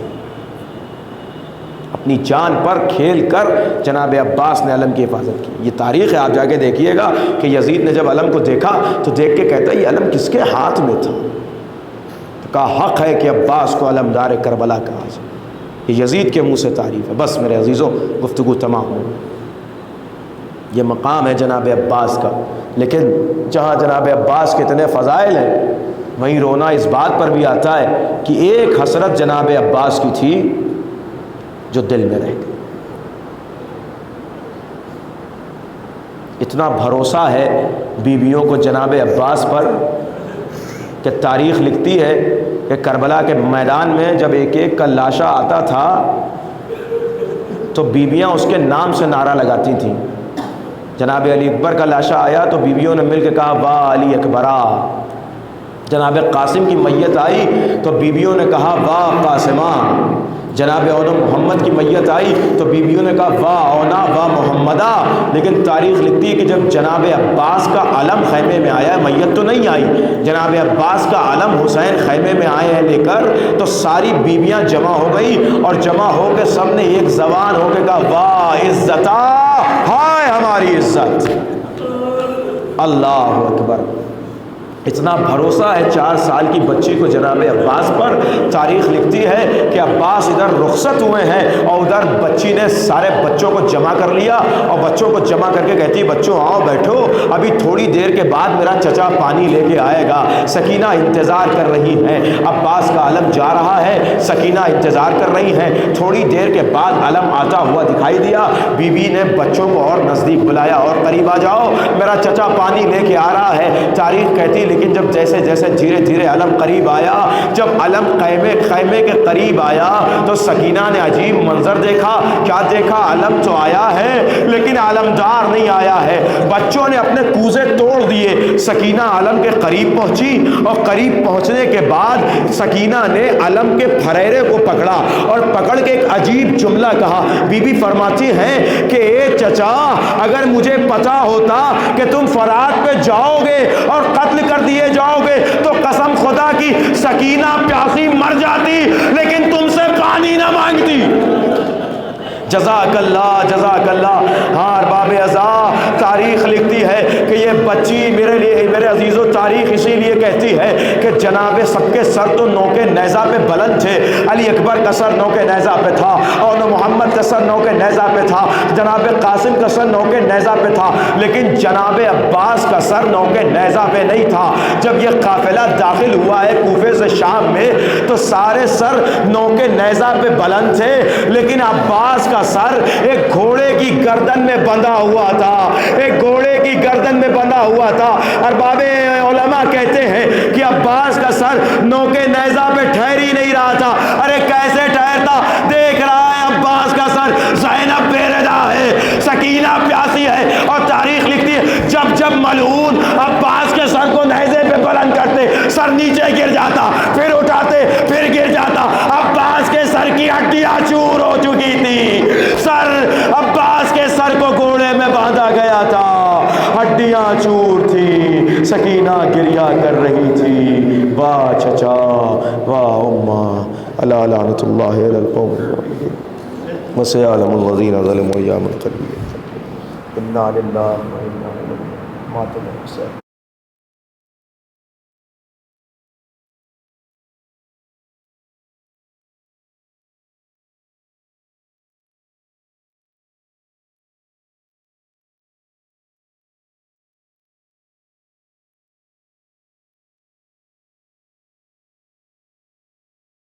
اپنی جان پر کھیل کر جناب عباس نے علم کی حفاظت کی. یہ تاریخ ہے، آپ جا کے دیکھیے گا کہ یزید نے جب علم کو دیکھا تو دیکھ کے کہتا ہے یہ علم کس کے ہاتھ میں تھا؟ تو کہا حق ہے کہ عباس کو علمدار کربلا کہا جائے. یہ یزید کے منہ سے تعریف ہے. بس میرے عزیزوں گفتگو تمام ہو. یہ مقام ہے جناب عباس کا. لیکن جہاں جناب عباس کے اتنے فضائل ہیں وہیں رونا اس بات پر بھی آتا ہے کہ ایک حسرت جناب عباس کی تھی جو دل میں رہ گئی. اتنا بھروسہ ہے بیویوں کو جناب عباس پر کہ تاریخ لکھتی ہے کہ کربلا کے میدان میں جب ایک کا لاشا آتا تھا تو بیویاں اس کے نام سے نعرہ لگاتی تھیں. جناب علی اکبر کا لاشا آیا تو بیویوں نے مل کے کہا واہ علی اکبرا. جناب قاسم کی میت آئی تو بیویوں نے کہا واہ قاسمہ. جناب اونا محمد کی میت آئی تو بیویوں نے کہا واہ اونا واہ محمدہ. لیکن تاریخ لکھتی ہے کہ جب جناب عباس کا علم خیمے میں آیا، میت تو نہیں آئی، جناب عباس کا علم حسین خیمے میں آئے ہیں لے کر، تو ساری بیویاں جمع ہو گئی اور جمع ہو کے سب نے ایک زبان ہو کے کہا واہ عزتا، ہائے ہماری عزت. اللہ اکبر. اتنا بھروسہ ہے 4 سال کی بچی کو جناب عباس پر. تاریخ لکھتی ہے کہ عباس ادھر رخصت ہوئے ہیں اور ادھر بچی نے سارے بچوں کو جمع کر لیا اور بچوں کو جمع کر کے کہتی بچوں آؤ بیٹھو، ابھی تھوڑی دیر کے بعد میرا چچا پانی لے کے آئے گا. سکینہ انتظار کر رہی ہیں، عباس کا علم جا رہا ہے، سکینہ انتظار کر رہی ہیں. تھوڑی دیر کے بعد علم آتا ہوا دکھائی دیا. بیوی نے بچوں کو اور نزدیک بلایا اور قریب آ جاؤ، میرا چچا پانی لے کے آ رہا ہے. تاریخ کہتی لیکن جب جیسے جیسے دھیرے دھیرے علم قریب آیا، جب علم خیمے کے قریب آیا تو سکینہ نے عجیب منظر دیکھا. کیا دیکھا؟ علم تو آیا ہے لیکن علمدار نہیں آیا ہے. بچوں نے اپنے کوزے توڑ دیے. سکینہ علم کے قریب پہنچی اور قریب پہنچنے کے بعد سکینہ نے علم کے پھریرے کو پکڑا اور پکڑ کے ایک عجیب جملہ کہا. بی بی فرماتی ہیں کہ اے چچا، اگر مجھے پتا ہوتا کہ تم فرات پہ جاؤ گے اور قتل کر دیے جاؤ گے تو قسم خدا کی سکینہ پیاسی مر جاتی لیکن تم سے پانی نہ مانگتی. جزاک اللہ جزاک اللہ۔ ہاں ارباب ازا، تاریخ لکھتی ہے کہ یہ بچی میرے عزیزو، تاریخ اسی لیے کہتی ہے کہ جناب سب کے سر تو نوکے نیزہ پہ بلند تھے۔ علی اکبر کا سر نوکے نیزہ پہ تھا، اور محمد کا سر نوکے نیزہ پہ تھا، جناب قاسم کا سر نوکے نیزہ پہ تھا، لیکن جناب عباس کا سر نوکے نیزہ پہ نہیں تھا۔ جب یہ قافلہ داخل ہوا ہے کوفے سے شام میں تو سارے سر نوکے نیزہ پہ بلند تھے، لیکن عباس کا سر ایک گھوڑے کی گردن میں بندھا ہوا تھا، ایک گھوڑے کی گردن میں بندھا ہوا تھا۔ ارباب علماء کہتے ہیں کہ عباس کا سر نوکے نیزہ پہ ٹھہر ہی نہیں رہا تھا۔ ارے کیسے ٹھہرتا؟ دیکھ رہا ہے عباس کا سر زینب بے رضا ہے، سکینہ پیاسی ہے، اور تاریخ لکھتی ہے جب ملعون عباس کے سر کو نیزے پہ بلند کرتے، سر نیچے گر جاتا، پھر اٹھاتے، پھر گر جاتا۔ عباس کے سر کی ہڈیاں چور ہو چکی تھی، عباس کے سر کو گھوڑے میں باندھا گیا تھا، ہڈیاں چور تھی، سکینہ گریا کر رہی تھی۔ واہ چچا، واہ اماں، الا لعنت اللہ علی القوم الظالمین وسيعلم الذين ظلموا أيام القليل. إنا لله وإنا إليه راجعون.